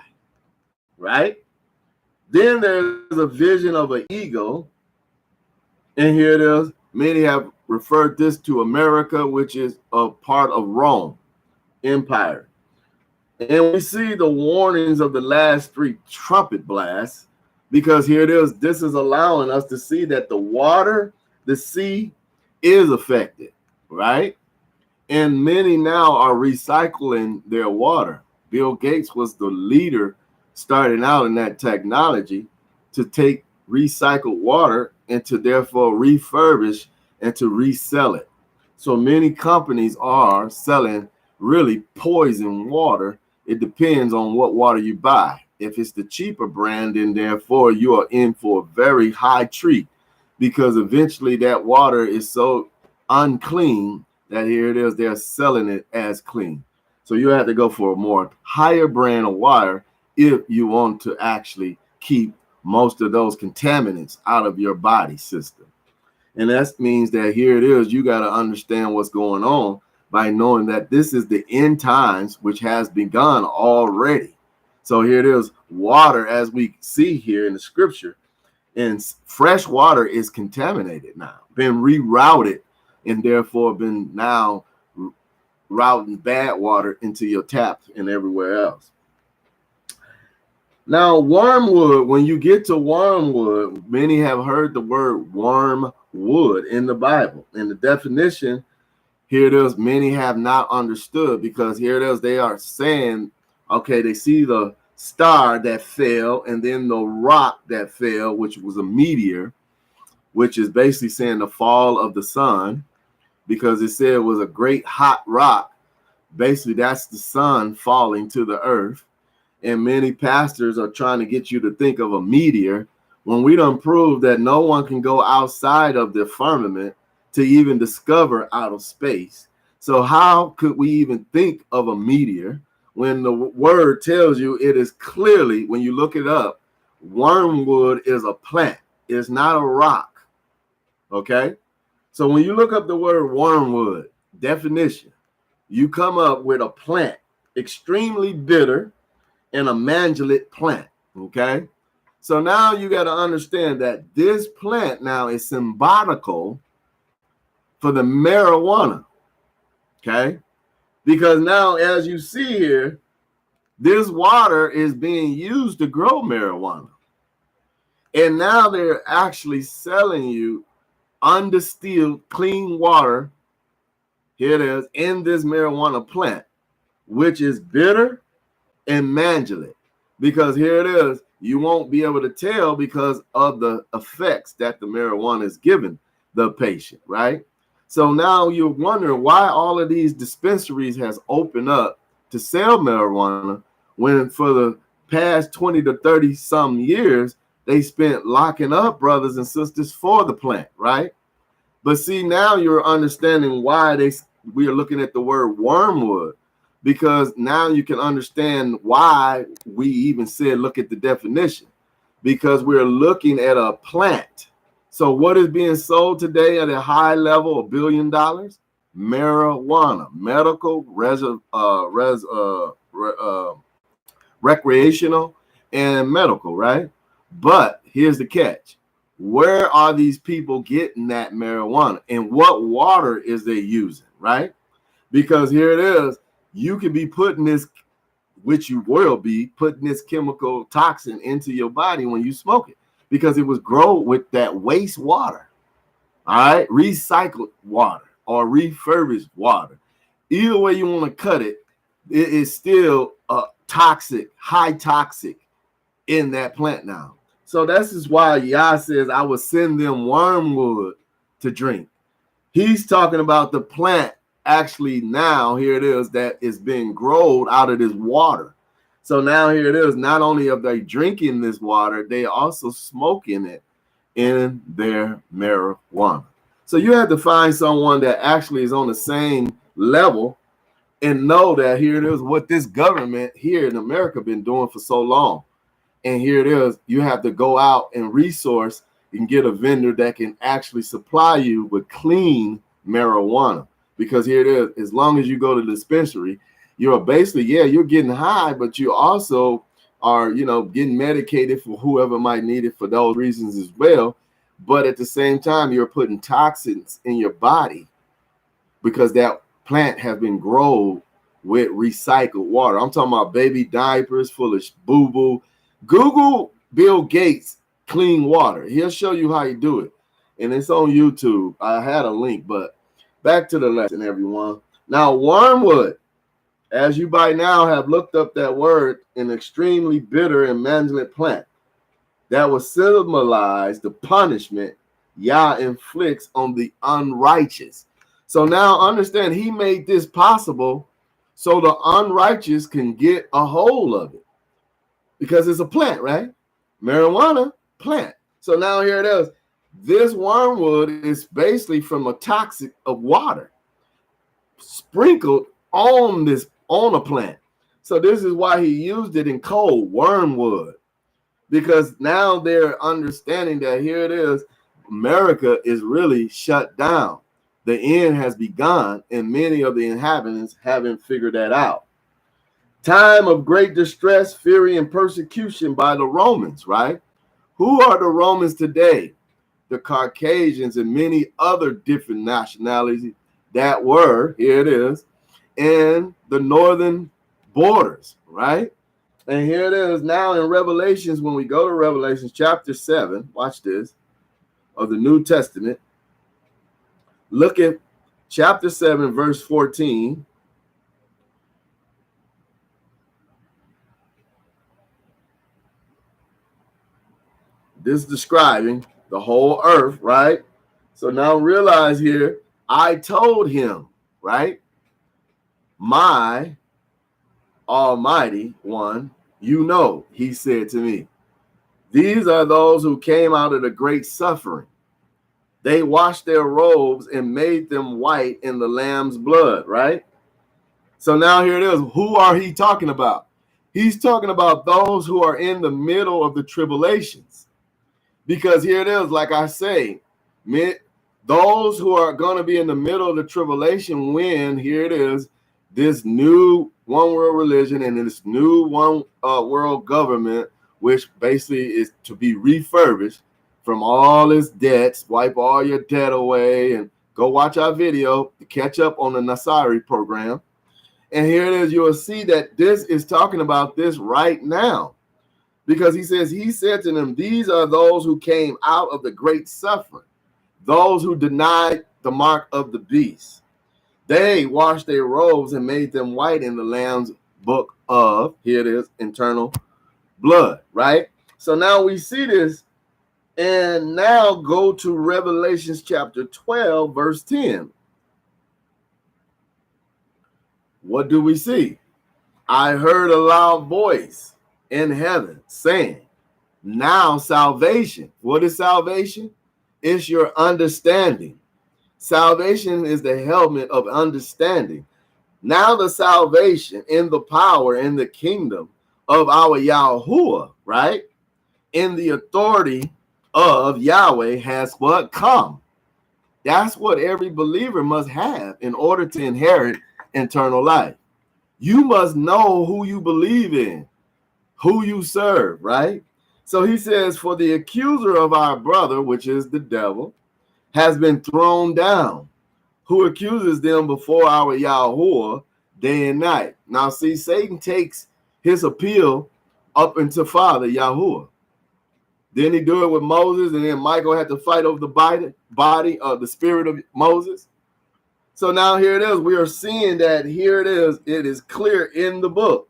right? Then there's a vision of an eagle, and here it is. Many have referred this to America, which is a part of Rome Empire. And we see the warnings of the last three trumpet blasts, because here it is. This is allowing us to see that the water, the sea, is affected, right? And many now are recycling their water. Bill Gates was the leader starting out in that technology to take recycled water and to therefore refurbish and to resell it. So many companies are selling really poison water. It depends on what water you buy. If it's the cheaper brand, then therefore you are in for a very high treat, because eventually that water is so unclean that here it is, they're selling it as clean. So you have to go for a more higher brand of water if you want to actually keep most of those contaminants out of your body system. And that means that here it is, you got to understand what's going on by knowing that this is the end times, which has begun already. So here it is, water, as we see here in the scripture, and fresh water is contaminated now, been rerouted, and therefore been now routing bad water into your taps and everywhere else. Now, wormwood, when you get to wormwood, many have heard the word wormwood in the Bible. And the definition, here it is, many have not understood, because here it is, they are saying, okay, they see the star that fell and then the rock that fell, which was a meteor, which is basically saying the fall of the sun, because it said it was a great hot rock. Basically, that's the sun falling to the earth. And many pastors are trying to get you to think of a meteor when we don't prove that no one can go outside of the firmament to even discover outer space. So how could we even think of a meteor when the word tells you it is clearly, when you look it up, wormwood is a plant. It's not a rock. Okay? So when you look up the word wormwood, definition, you come up with a plant, extremely bitter, and a mandulate plant. Okay? So now you got to understand that this plant now is symbolical for the marijuana. Okay? Because now, as you see here, this water is being used to grow marijuana. And now they're actually selling you undistilled, clean water. Here it is, in this marijuana plant, which is bitter and mandulate. Because here it is, you won't be able to tell because of the effects that the marijuana is giving the patient, right? So now you're wondering why all of these dispensaries has opened up to sell marijuana, when for the past 20 to 30 some years, they spent locking up brothers and sisters for the plant, right? But see, now you're understanding why we are looking at the word wormwood, because now you can understand why we even said, look at the definition, because we're looking at a plant. So what is being sold today at a high level, $1 billion? Marijuana, medical, recreational, and medical, right? But here's the catch. Where are these people getting that marijuana, and what water is they using, right? Because here it is, you could be putting this, which you will be putting this chemical toxin into your body when you smoke it. because it was grown with that wastewater. All right, recycled water or refurbished water. Either way you want to cut it, it is still toxic, high toxic in that plant now. So this is why Yah says, I will send them wormwood to drink. He's talking about the plant actually now, here it is, that is being grown out of this water. So now here it is, not only are they drinking this water, they also smoking it in their marijuana. So you have to find someone that actually is on the same level and know that here it is what this government here in America been doing for so long. And here it is, you have to go out and resource and get a vendor that can actually supply you with clean marijuana. Because here it is, as long as you go to the dispensary, you're basically, yeah, you're getting high, but you also are, you know, getting medicated for whoever might need it for those reasons as well. But at the same time, you're putting toxins in your body because that plant has been grown with recycled water. I'm talking about baby diapers full of boo-boo. Google Bill Gates clean water. He'll show you how you do it. And it's on YouTube. I had a link, but back to the lesson, everyone. Now, wormwood, as you by now have looked up that word, an extremely bitter and mandulent plant that will symbolize the punishment Yah inflicts on the unrighteous. So now understand, he made this possible so the unrighteous can get a hold of it. Because it's a plant, right? Marijuana, plant. So now here it is. This wormwood is basically from a toxic of water sprinkled on a plant. So this is why he used it in code, wormwood. Because now they're understanding that here it is, America is really shut down. The end has begun, and many of the inhabitants haven't figured that out. Time of great distress, fury, and persecution by the Romans, right? Who are the Romans today? The Caucasians and many other different nationalities that were, here it is, in the northern borders, right? And here it is now in Revelations, when we go to Revelations chapter 7, watch this, of the New Testament. Look at chapter 7, verse 14. This is describing the whole earth, right? So now realize here, I told him, right? My Almighty One, you know, he said to me, these are those who came out of the great suffering. They washed their robes and made them white in the Lamb's blood, right? So now here it is. Who are he talking about? He's talking about those who are in the middle of the tribulations. Because here it is, like I say, those who are going to be in the middle of the tribulation when, here it is, this new one world religion and this new one world government, which basically is to be refurbished from all its debts, wipe all your debt away, and go watch our video to catch up on the Nasari program. And here it is, you will see that this is talking about this right now. Because he says, he said to them, these are those who came out of the great suffering, those who denied the mark of the beast. They washed their robes and made them white in the Lamb's book of, here it is, eternal blood, right? So now we see this, and now go to Revelations chapter 12, verse 10. What do we see? I heard a loud voice in heaven saying, now salvation. What is salvation? It's your understanding. Salvation is the helmet of understanding. Now the salvation in the power in the kingdom of our Yahuah, right? In the authority of Yahweh has what? Come. That's what every believer must have in order to inherit eternal life. You must know who you believe in, who you serve, right? So he says, for the accuser of our brother, which is the devil, has been thrown down, who accuses them before our Yahuah day and night. Now see, Satan takes his appeal up into Father Yahuah. Didn't he do it with Moses? And then Michael had to fight over the body of the spirit of Moses. So now here it is. We are seeing that here it is. It is clear in the book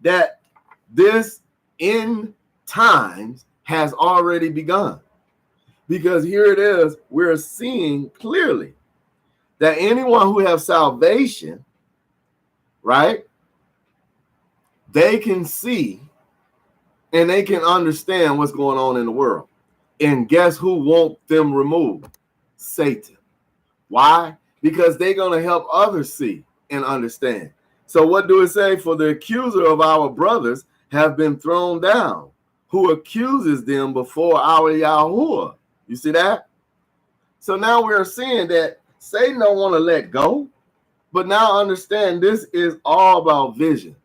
that this end times has already begun. Because here it is. We're seeing clearly that anyone who has salvation, right, they can see and they can understand what's going on in the world. And guess who won't them removed? Satan. Why? Because they're going to help others see and understand. So what do it say? For the accuser of our brothers have been thrown down, who accuses them before our Yahuah. You see that? So now we're seeing that Satan don't want to let go. But now understand, this is all about vision.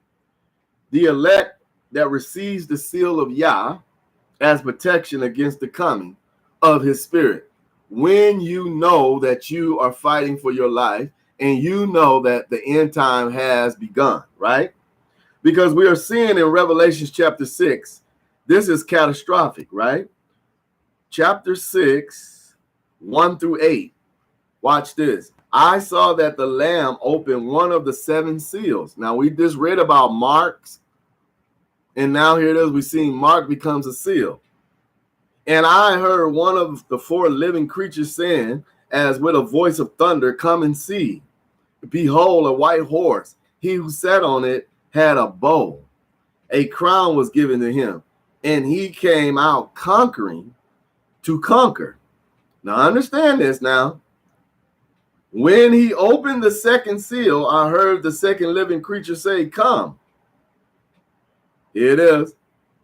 The elect that receives the seal of Yah as protection against the coming of his spirit. When you know that you are fighting for your life and you know that the end time has begun, right? Because we are seeing in Revelation chapter 6, this is catastrophic, right? Chapter 6, 1 through 8. Watch this. I saw that the Lamb opened one of the 7 seals. Now, we just read about marks. And now here it is. We see Mark becomes a seal. And I heard one of the 4 living creatures saying, as with a voice of thunder, come and see. Behold, a white horse. He who sat on it had a bow. A crown was given to him. And he came out conquering to conquer. Now understand this now. When he opened the 2nd seal, I heard the 2nd living creature say, come. Here it is.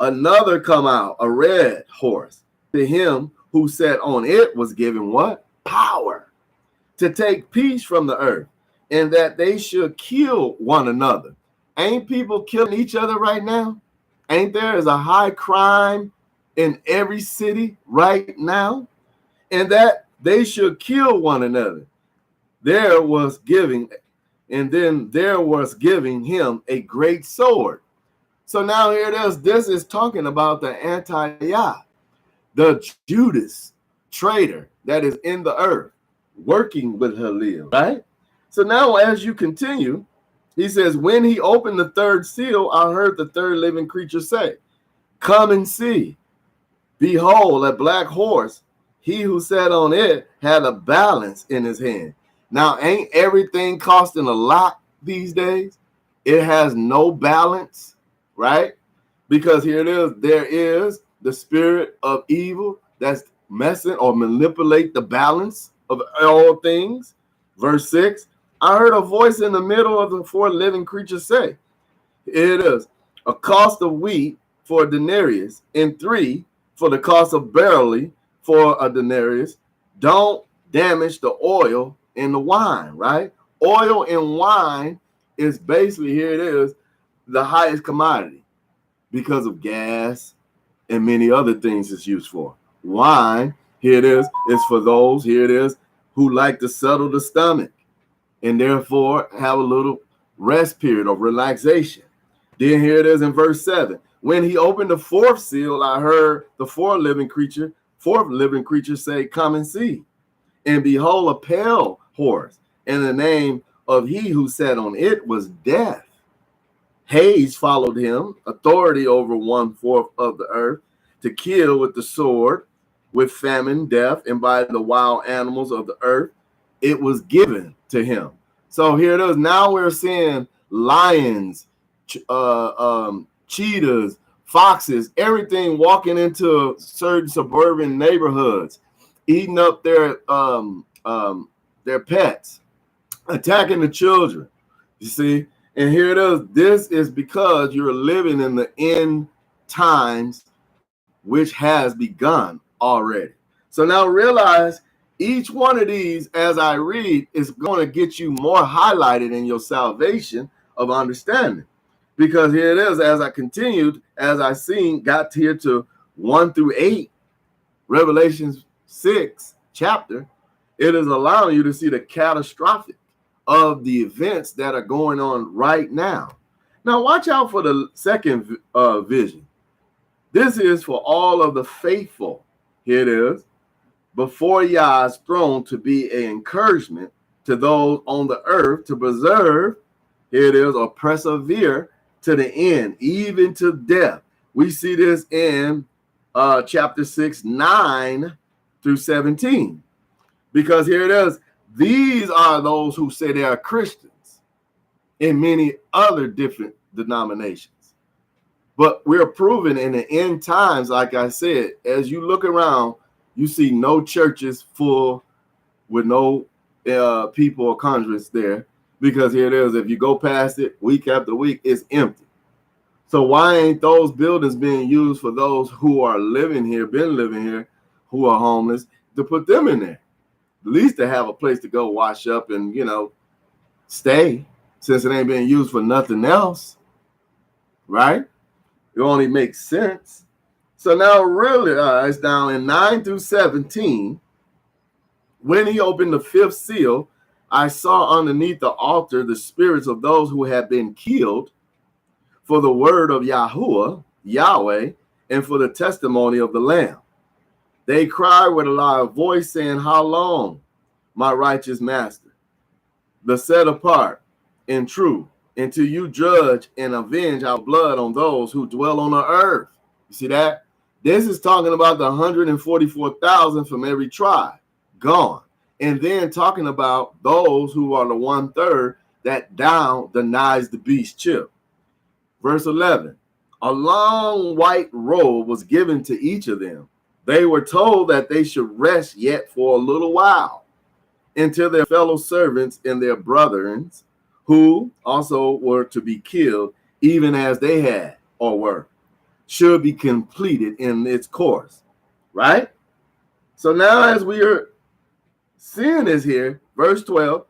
Another come out, a red horse. To him who sat on it was given what? Power to take peace from the earth, and that they should kill one another. Ain't people killing each other right now? Ain't there is a high crime in every city right now? And that they should kill one another. There was giving, and then there was giving him a great sword. So now here it is. This is talking about the anti-Yah, the Judas traitor that is in the earth, working with Halil, right? So now as you continue, he says, when he opened the 3rd seal, I heard the 3rd living creature say, come and see. Behold, a black horse. He who sat on it had a balance in his hand. Now, ain't everything costing a lot these days? It has no balance, right? Because here it is. There is the spirit of evil that's messing or manipulate the balance of all things. Verse 6, I heard a voice in the middle of the 4 living creatures say, it is a cost of wheat for a denarius, and 3 for the cost of barley for a denarius. Don't damage the oil and the wine, right? Oil and wine is basically, here it is, the highest commodity because of gas and many other things it's used for. Wine, here it is for those, here it is, who like to settle the stomach and therefore have a little rest period of relaxation. Then here it is in verse 7. When he opened the 4th seal, I heard the 4th living creature say, come and see. And behold, a pale horse, and the name of he who sat on it was Death. Haze followed him, authority over 1/4 of the earth, to kill with the sword, with famine, death, and by the wild animals of the earth. It was given to him. So here it is. Now we're seeing lions, cheetahs, foxes, everything walking into certain suburban neighborhoods, eating up their pets, attacking the children. You see? And here it is. This is because you're living in the end times, which has begun already. So now realize each one of these, as I read, is going to get you more highlighted in your salvation of understanding. Because here it is, as I continued, as I seen, got here to 1 through 8, Revelation 6 chapter, it is allowing you to see the catastrophic of the events that are going on right now. Now watch out for the second vision. This is for all of the faithful. Here it is. Before Yah's throne, to be an encouragement to those on the earth, to preserve, here it is, or persevere to the end, even to death. We see this in chapter 6, 9 through 17. Because here it is, these are those who say they are Christians in many other different denominations. But we're proving in the end times, like I said, as you look around, you see no churches full with no people or conference there, because here it is, if you go past it week after week, it's empty. So why ain't those buildings being used for those who are living here, been living here, who are homeless, to put them in there? At least to have a place to go wash up and, stay, since it ain't being used for nothing else, right? It only makes sense. So now really, it's down in 9 through 17. When he opened the fifth seal, I saw underneath the altar the spirits of those who had been killed for the word of Yahuah, Yahweh, and for the testimony of the Lamb. They cried with a loud voice, saying, "How long, my righteous master, the set apart and true, until you judge and avenge our blood on those who dwell on the earth?" You see that? This is talking about the 144,000 from every tribe gone. And then talking about those who are the 1/3 that down denies the beast chip. Verse 11, a long white robe was given to each of them. They were told that they should rest yet for a little while until their fellow servants and their brethren, who also were to be killed, even as they had or were, should be completed in its course, right? So now as we are seeing this here, verse 12,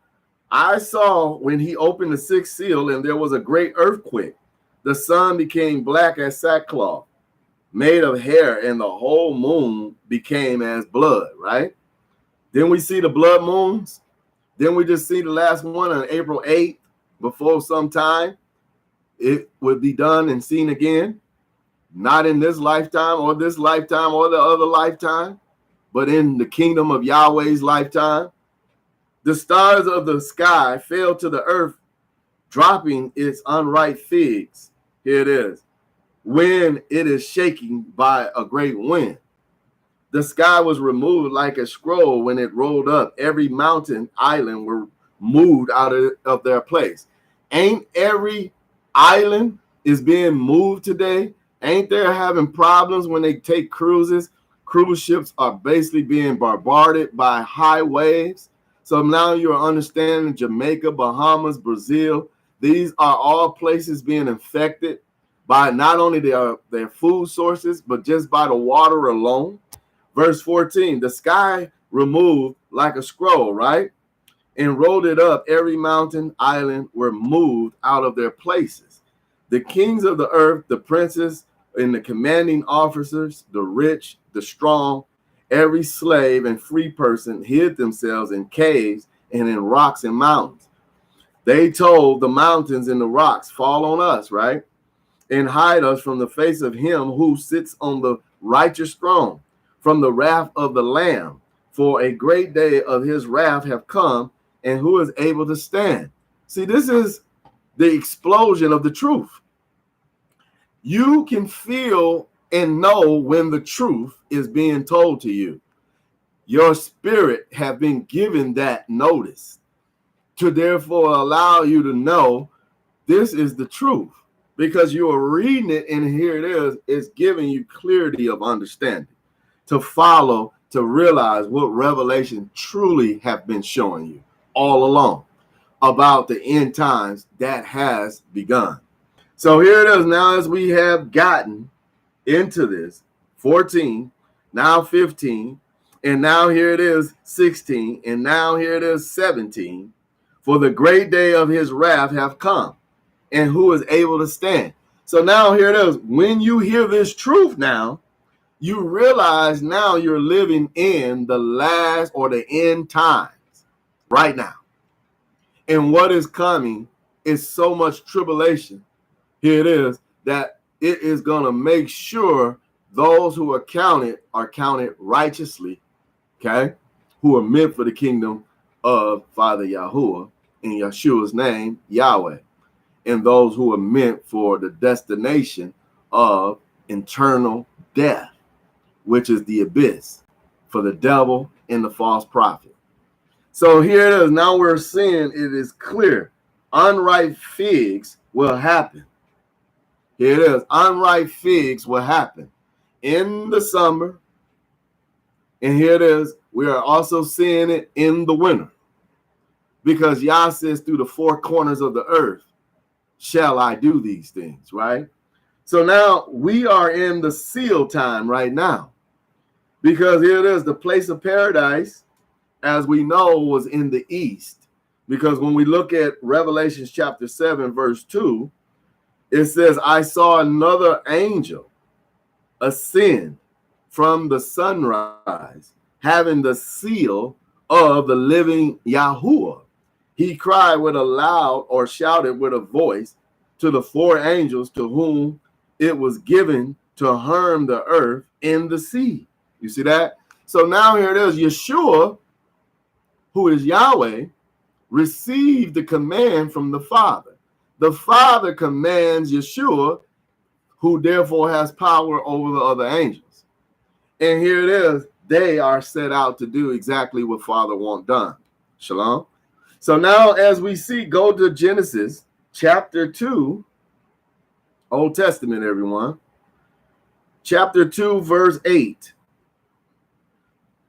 I saw when he opened the sixth seal, and there was a great earthquake. The sun became black as sackcloth, made of hair, and the whole moon became as blood, right? Then we see the blood moons. Then we just see the last one on April 8th, before some time. It would be done and seen again, not in this lifetime or the other lifetime, but in the kingdom of Yahweh's lifetime. The stars of the sky fell to the earth, dropping its unripe figs. Here it is. When it is shaking by a great wind. The sky was removed like a scroll when it rolled up. Every mountain island were moved out of their place. Ain't every island is being moved today? Ain't they having problems when they take cruises? Cruise ships are basically being bombarded by high waves. So now you're understanding Jamaica, Bahamas, Brazil. These are all places being infected by not only their food sources, but just by the water alone. Verse 14, the sky removed like a scroll, right? And rolled it up. Every mountain island were moved out of their places. The kings of the earth, the princes and the commanding officers, the rich, the strong, every slave and free person hid themselves in caves and in rocks and mountains. They told the mountains and the rocks, fall on us, right? And hide us from the face of him who sits on the righteous throne, from the wrath of the Lamb. For a great day of his wrath have come, and who is able to stand? See, this is the explosion of the truth. You can feel and know when the truth is being told to you. Your spirit have been given that notice to therefore allow you to know this is the truth, because you are reading it and here it is. It's giving you clarity of understanding to follow, to realize what revelation truly have been showing you all along about the end times that has begun. So here it is now, as we have gotten into this 14, now 15, and now here it is 16, and now here it is 17. For the great day of his wrath have come, and who is able to stand? So now here it is. When you hear this truth now, you realize now you're living in the last or the end times right now. And what is coming is so much tribulation. Here it is, that it is going to make sure those who are counted righteously, okay, who are meant for the kingdom of Father Yahuah in Yeshua's name, Yahweh, and those who are meant for the destination of eternal death, which is the abyss, for the devil and the false prophet. So here it is. Now we're seeing it is clear. Unripe figs will happen. Here it is. Unripe figs will happen in the summer. And here it is. We are also seeing it in the winter. Because Yah says through the four corners of the earth shall I do these things, right? So now we are in the seal time right now. Because here it is, the place of paradise, as we know, was in the east. Because when we look at Revelation chapter 7, verse 2, it says, I saw another angel ascend from the sunrise, having the seal of the living Yahuah. He cried with a loud, or shouted with a voice, to the four angels to whom it was given to harm the earth and the sea. You see that? So now here it is. Yeshua, who is Yahweh, received the command from the Father. The Father commands Yeshua, who therefore has power over the other angels. And here it is. They are set out to do exactly what Father wants done. Shalom. So now as we see, go to Genesis chapter 2, Old Testament, everyone. Chapter 2, verse 8.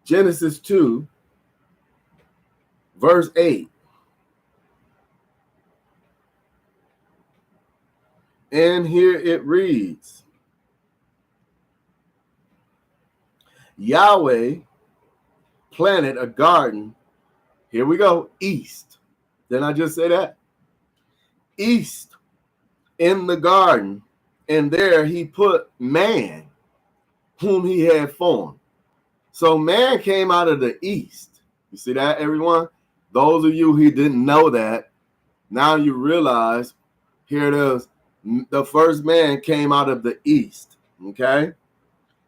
Genesis 2, verse 8. And here it reads, Yahweh planted a garden. Here we go, east. Didn't I just say that? East in the garden. And there he put man, whom he had formed. So man came out of the east. You see that, everyone? Those of you who didn't know that, now you realize, here it is. The first man came out of the east, okay?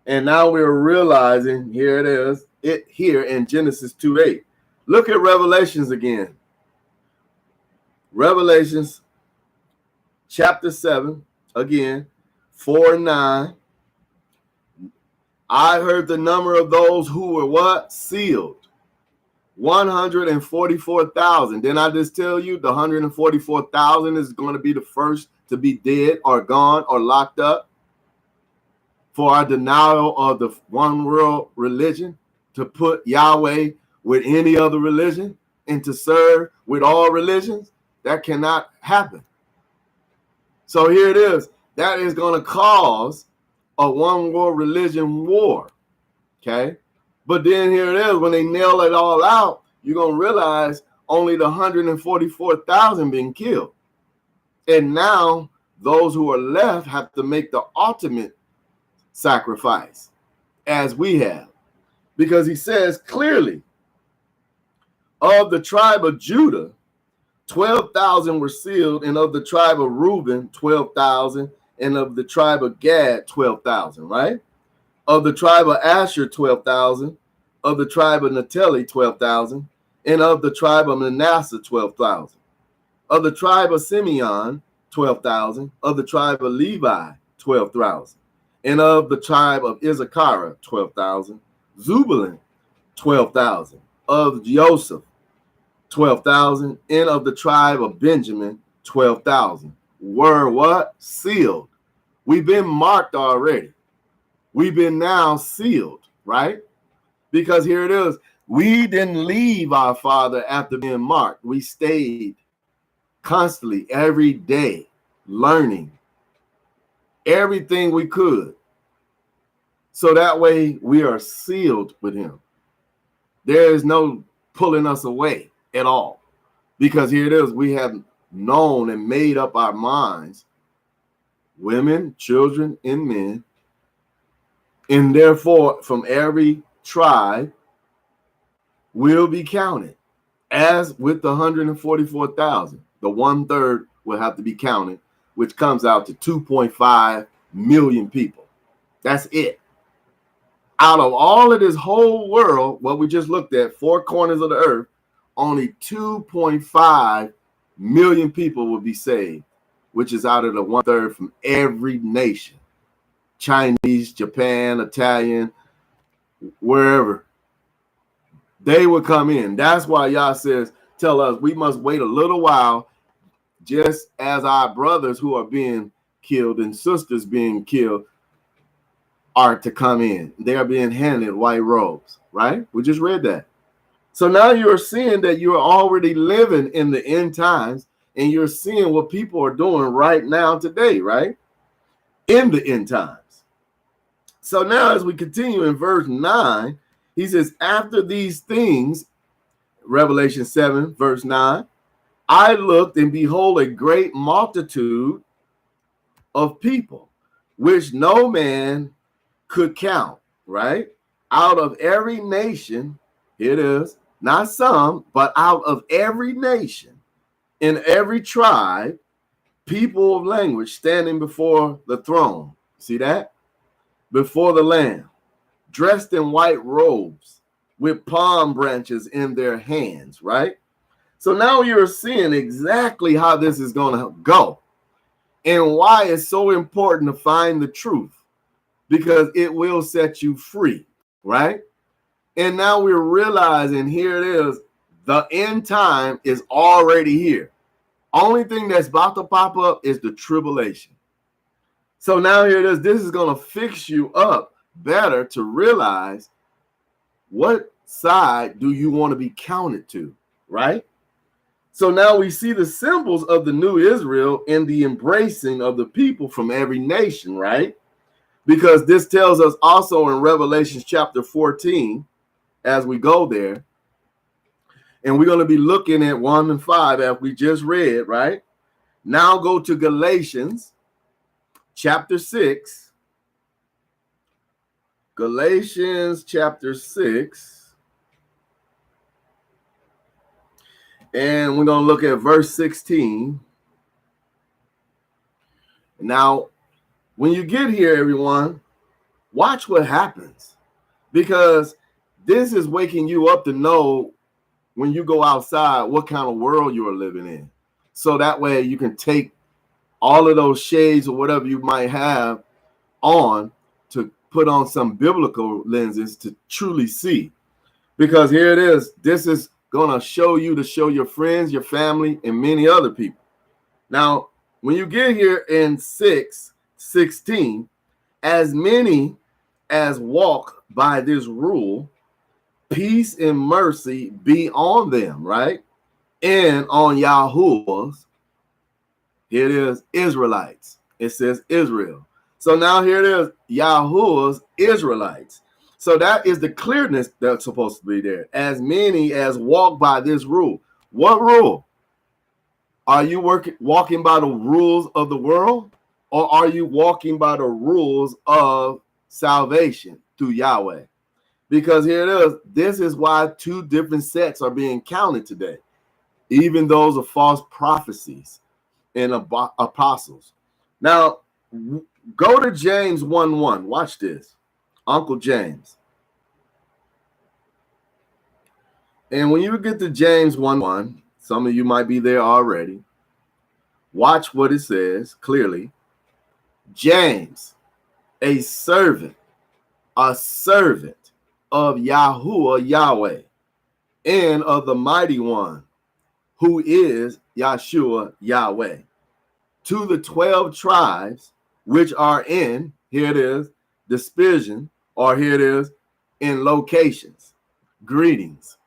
And now we're realizing, here it is, here in Genesis 2:8. Look at Revelations again. Revelations chapter 7, again, 4:9. I heard the number of those who were what? Sealed. 144,000. Didn't I just tell you the 144,000 is going to be the first to be dead or gone or locked up for our denial of the one world religion, to put Yahweh with any other religion and to serve with all religions? That cannot happen. So here it is. That is going to cause a one world religion war. Okay. But then here it is. When they nail it all out, you're going to realize only the 144,000 being killed. And now those who are left have to make the ultimate sacrifice, as we have. Because he says clearly, of the tribe of Judah, 12,000 were sealed, and of the tribe of Reuben, 12,000, and of the tribe of Gad, 12,000, right? Of the tribe of Asher, 12,000, of the tribe of Naphtali, 12,000, and of the tribe of Manasseh, 12,000. Of the tribe of Simeon, 12,000, of the tribe of Levi, 12,000, and of the tribe of Issachar, 12,000, Zebulun, 12,000, of Joseph, 12,000, and of the tribe of Benjamin, 12,000. Were what? Sealed. We've been marked already. We've been now sealed, right? Because here it is. We didn't leave our Father after being marked. We stayed constantly, every day, learning everything we could. So that way we are sealed with him. There is no pulling us away at all. Because here it is. We have known and made up our minds, women, children, and men. And therefore, from every tribe will be counted. As with the 144,000, the 1/3 will have to be counted, which comes out to 2.5 million people. That's it. Out of all of this whole world, what we just looked at, 4 corners of the earth, only 2.5 million people will be saved, which is out of the 1/3 from every nation. Chinese, Japan, Italian, wherever. They will come in. That's why Yah says, tell us we must wait a little while, just as our brothers who are being killed and sisters being killed are to come in. They are being handed white robes, right? We just read that. So now you're seeing that you're already living in the end times, and you're seeing what people are doing right now today, right? In the end times. So now as we continue in verse 9, he says, after these things, Revelation 7, verse 9, I looked and behold a great multitude of people, which no man could count, right? Out of every nation, here it is, not some, but out of every nation, in every tribe, people of language standing before the throne. See that? Before the Lamb, dressed in white robes with palm branches in their hands, right? So now you're seeing exactly how this is going to go and why it's so important to find the truth, because it will set you free, right? And now we're realizing here it is, the end time is already here. Only thing that's about to pop up is the tribulation. So now here it is, this is going to fix you up better to realize what side do you want to be counted to, right? So now we see the symbols of the new Israel in the embracing of the people from every nation, right? Because this tells us also in Revelation chapter 14, as we go there, and we're going to be looking at 1 and 5 as we just read, right? Now go to Galatians chapter 6. Galatians chapter 6. And we're going to look at verse 16. Now, when you get here, everyone, watch what happens, because this is waking you up to know when you go outside what kind of world you are living in. So that way you can take all of those shades or whatever you might have on to put on some biblical lenses to truly see. Because here it is. This is going to show you to show your friends, your family, and many other people. Now, when you get here in 6:16, as many as walk by this rule, peace and mercy be on them, right? And on Yahuah's, here it is, Israelites. It says Israel. So now here it is, Yahuah's Israelites. So that is the clearness that's supposed to be there. As many as walk by this rule. What rule? Are you walking by the rules of the world? Or are you walking by the rules of salvation through Yahweh? Because here it is. This is why 2 different sets are being counted today. Even those are false prophecies and apostles. Now, go to James 1:1. Watch this. Uncle James. And when you get to James 1:1, some of you might be there already. Watch what it says clearly. James, a servant of Yahuah Yahweh, and of the mighty one, who is Yahshua Yahweh, to the 12 tribes which are in, here it is, dispersion, or here it is, in locations. Greetings.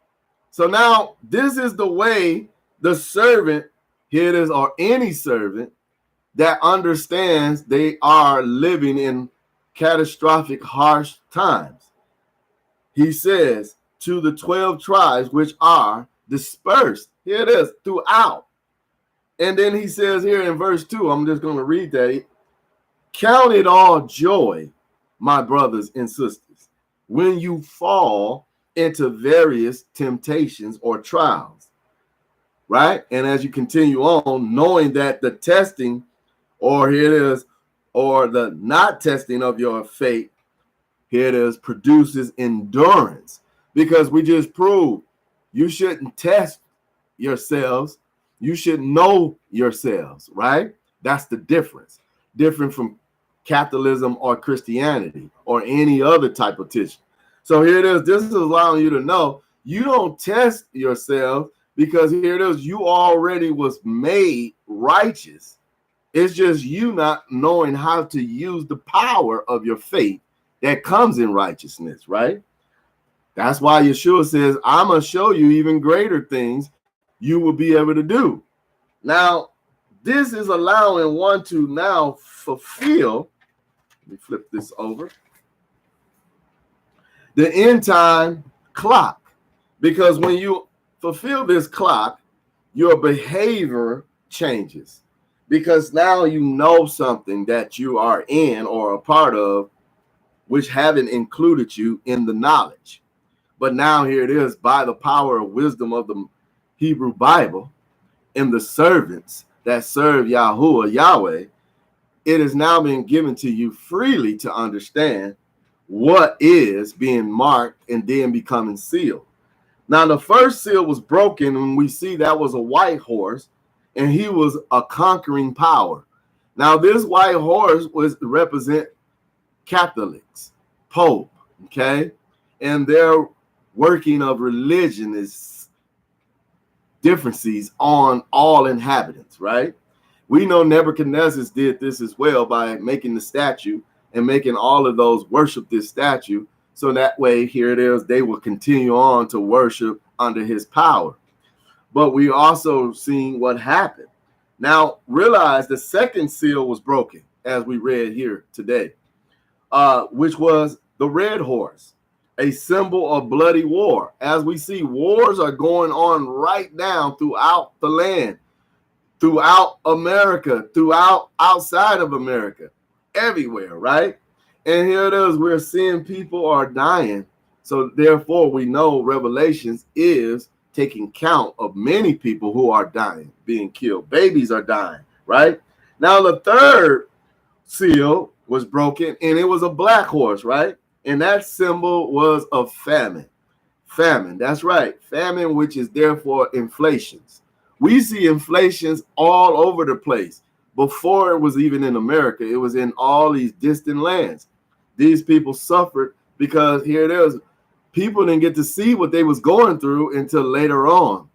So now this is the way the servant, here it is, or any servant that understands they are living in catastrophic, harsh times. He says, to the 12 tribes which are dispersed, here it is, throughout. And then he says here in verse 2, I'm just going to read that. Count it all joy, my brothers and sisters, when you fall into various temptations or trials, right? And as you continue on, knowing that the testing, or here it is, or the not testing of your faith here it is, produces endurance, because we just proved you shouldn't test yourselves. You should know yourselves, right? That's the difference. Different from Catholicism or Christianity or any other type of teaching. So here it is. This is allowing you to know you don't test yourself, because here it is. You already was made righteous. It's just you not knowing how to use the power of your faith that comes in righteousness, right? That's why Yeshua says, I'm going to show you even greater things you will be able to do. Now, this is allowing one to now fulfill, let me flip this over, the end time clock. Because when you fulfill this clock, your behavior changes. Because now you know something that you are in or a part of, which haven't included you in the knowledge. But now here it is, by the power of wisdom of the Hebrew Bible and the servants that serve Yahuah, Yahweh, it has now been given to you freely to understand what is being marked and then becoming sealed. Now, the first seal was broken, and we see that was a white horse, and he was a conquering power. Now, this white horse was represent Catholics, Pope, okay? And their working of religion is differences on all inhabitants, right? We know Nebuchadnezzar did this as well by making the statue and making all of those worship this statue. So that way, here it is, they will continue on to worship under his power. But we also seen what happened. Now, realize the second seal was broken, as we read here today, which was the red horse, a symbol of bloody war. As we see, wars are going on right now throughout the land, throughout America, throughout outside of America, everywhere, right? And here it is, we're seeing people are dying. So therefore, we know Revelations is taking count of many people who are dying, being killed. Babies are dying, right? Now, the third seal was broken, and it was a black horse, right? And that symbol was of famine. Famine, that's right. Famine, which is therefore inflations. We see inflations all over the place. Before it was even in America, it was in all these distant lands. These people suffered because here it is. People didn't get to see what they was going through until later on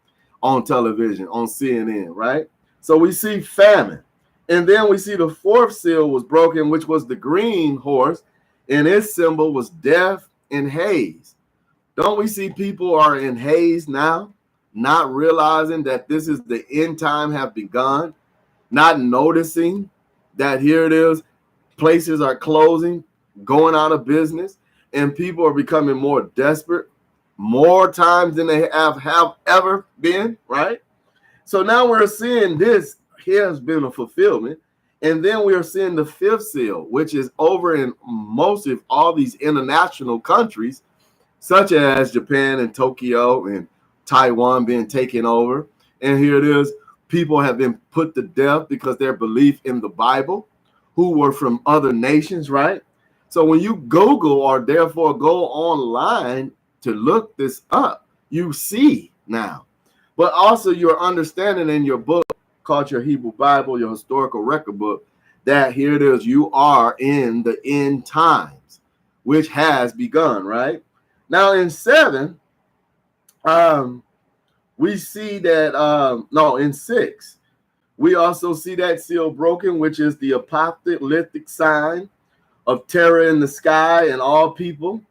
television, on CNN, right? So we see famine. And then we see the fourth seal was broken, which was the green horse, and its symbol was death and haze. Don't we see people are in haze now, not realizing that this is the end time have begun, not noticing that here it is, places are closing, going out of business, and people are becoming more desperate, more times than they have ever been, right? So now we're seeing this has been a fulfillment. And then we are seeing the fifth seal, which is over in most of all these international countries, such as Japan and Tokyo and Taiwan being taken over. And here it is, people have been put to death because their belief in the Bible, who were from other nations, right? So when you Google or therefore go online to look this up, you see now. But also you're understanding in your book called your Hebrew Bible, your historical record book, that here it is, you are in the end times, which has begun, right? Now in 7, we see that, in 6, we also see that seal broken, which is the apocalyptic sign of terror in the sky and all people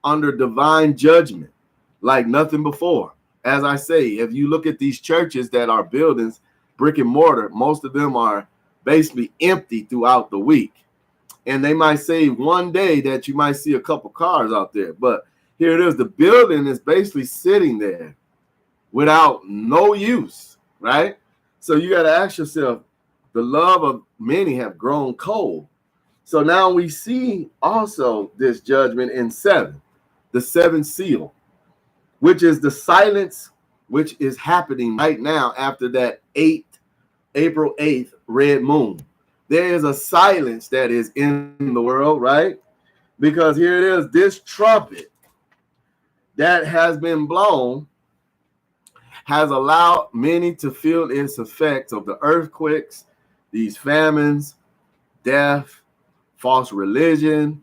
under divine judgment like nothing before. As I say, if you look at these churches that are buildings, brick and mortar, most of them are basically empty throughout the week. And they might say one day that you might see a couple cars out there. But here it is, the building is basically sitting there without no use, right? So you got to ask yourself, the love of many have grown cold. So now we see also this judgment in 7, the 7th seal, which is the silence, which is happening right now after that April 8th red moon. There is a silence that is in the world, right? Because here it is, this trumpet that has been blown has allowed many to feel its effects of the earthquakes, these famines, death, false religion,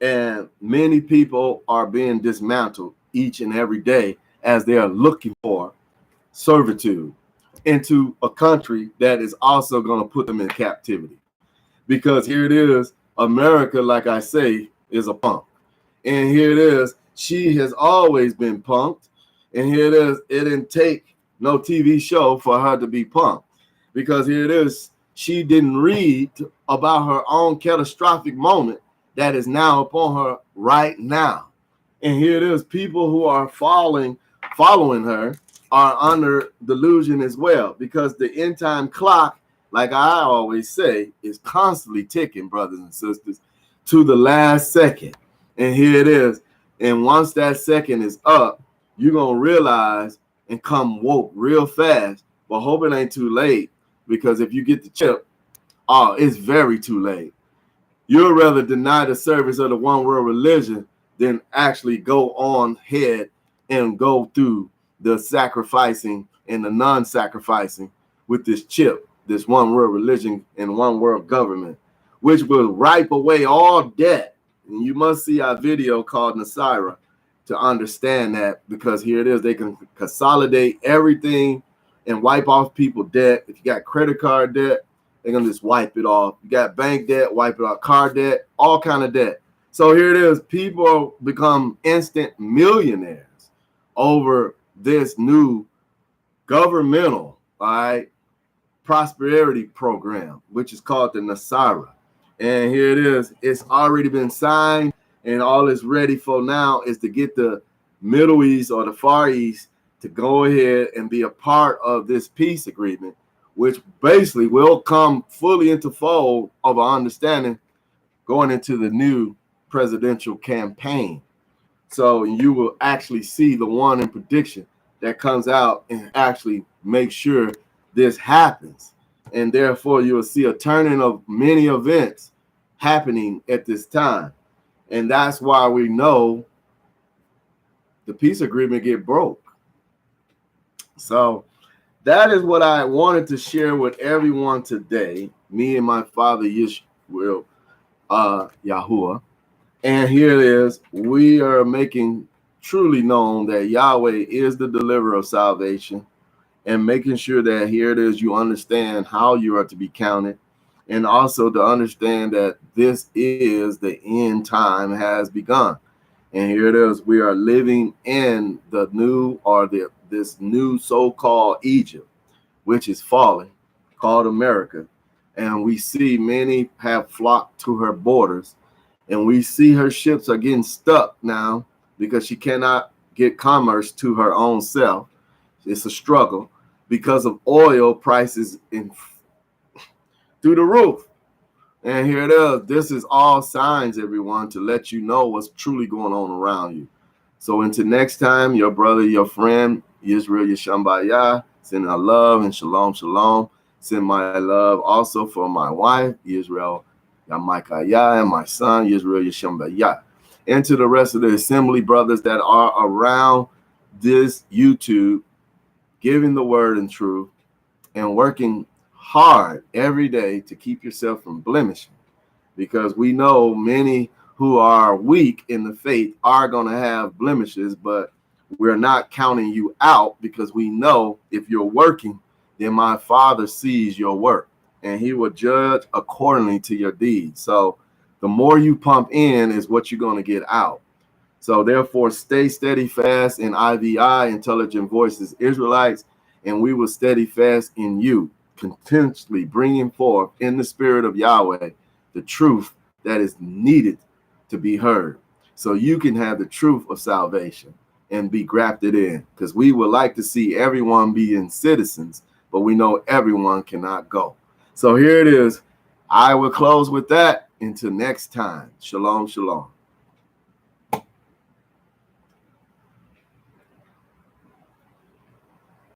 and many people are being dismantled each and every day as they are looking for servitude into a country that is also going to put them in captivity. Because here it is, America, like I say, is a punk. And here it is, she has always been punked. And here it is, it didn't take no TV show for her to be punked. Because here it is, she didn't read about her own catastrophic moment that is now upon her right now. And here it is, people who are following her are under delusion as well, because the end time clock, like I always say, is constantly ticking, brothers and sisters, to the last second. And here it is. And once that second is up, you're going to realize and come woke real fast. But hope it ain't too late, because if you get the chip, it's very too late. You'd rather deny the service of the one world religion than actually go on ahead and go through the sacrificing and the non-sacrificing with this chip, this one world religion and one world government, which will wipe away all debt. And you must see our video called Nasira to understand that, because here it is, they can consolidate everything and wipe off people's debt. If you got credit card debt, they're gonna just wipe it off. You got bank debt, wipe it off, car debt, all kind of debt. So here it is, people become instant millionaires over this new governmental, prosperity program, which is called the Nasara. And here it is, it's already been signed, and all it's ready for now is to get the Middle East or the Far East to go ahead and be a part of this peace agreement, which basically will come fully into fold of our understanding going into the new presidential campaign. So you will actually see the one in prediction that comes out and actually make sure this happens. And therefore you will see a turning of many events happening at this time. And that's why we know the peace agreement get broke. So that is what I wanted to share with everyone today. Me and my father, Yahuah. And here it is. We are making truly known that Yahweh is the deliverer of salvation, and making sure that here it is, you understand how you are to be counted, and also to understand that this is the end time has begun. And here it is, we are living in the new, or this new so-called Egypt, which is falling, called America. And we see many have flocked to her borders, and we see her ships are getting stuck now because she cannot get commerce to her own self. It's a struggle because of oil prices through the roof. And here it is. This is all signs, everyone, to let you know what's truly going on around you. So until next time, your brother, your friend, Israel Yeshambaya, send our love and shalom, shalom. Send my love also for my wife, Israel Yamakaya, and my son, Israel Yeshambaya. And to the rest of the assembly brothers that are around this YouTube, giving the word and truth and working hard every day to keep yourself from blemishing, because we know many who are weak in the faith are going to have blemishes, but we're not counting you out, because we know if you're working, then my Father sees your work and he will judge accordingly to your deeds. So the more you pump in is what you're going to get out. So therefore, stay steady fast in IVI, Intelligent Voices Israelites, and we will steady fast in you, continuously bringing forth in the spirit of Yahweh the truth that is needed to be heard, so you can have the truth of salvation and be grafted in, because we would like to see everyone being citizens, but we know everyone cannot go. So here it is. I will close with that. Until next time. Shalom, shalom.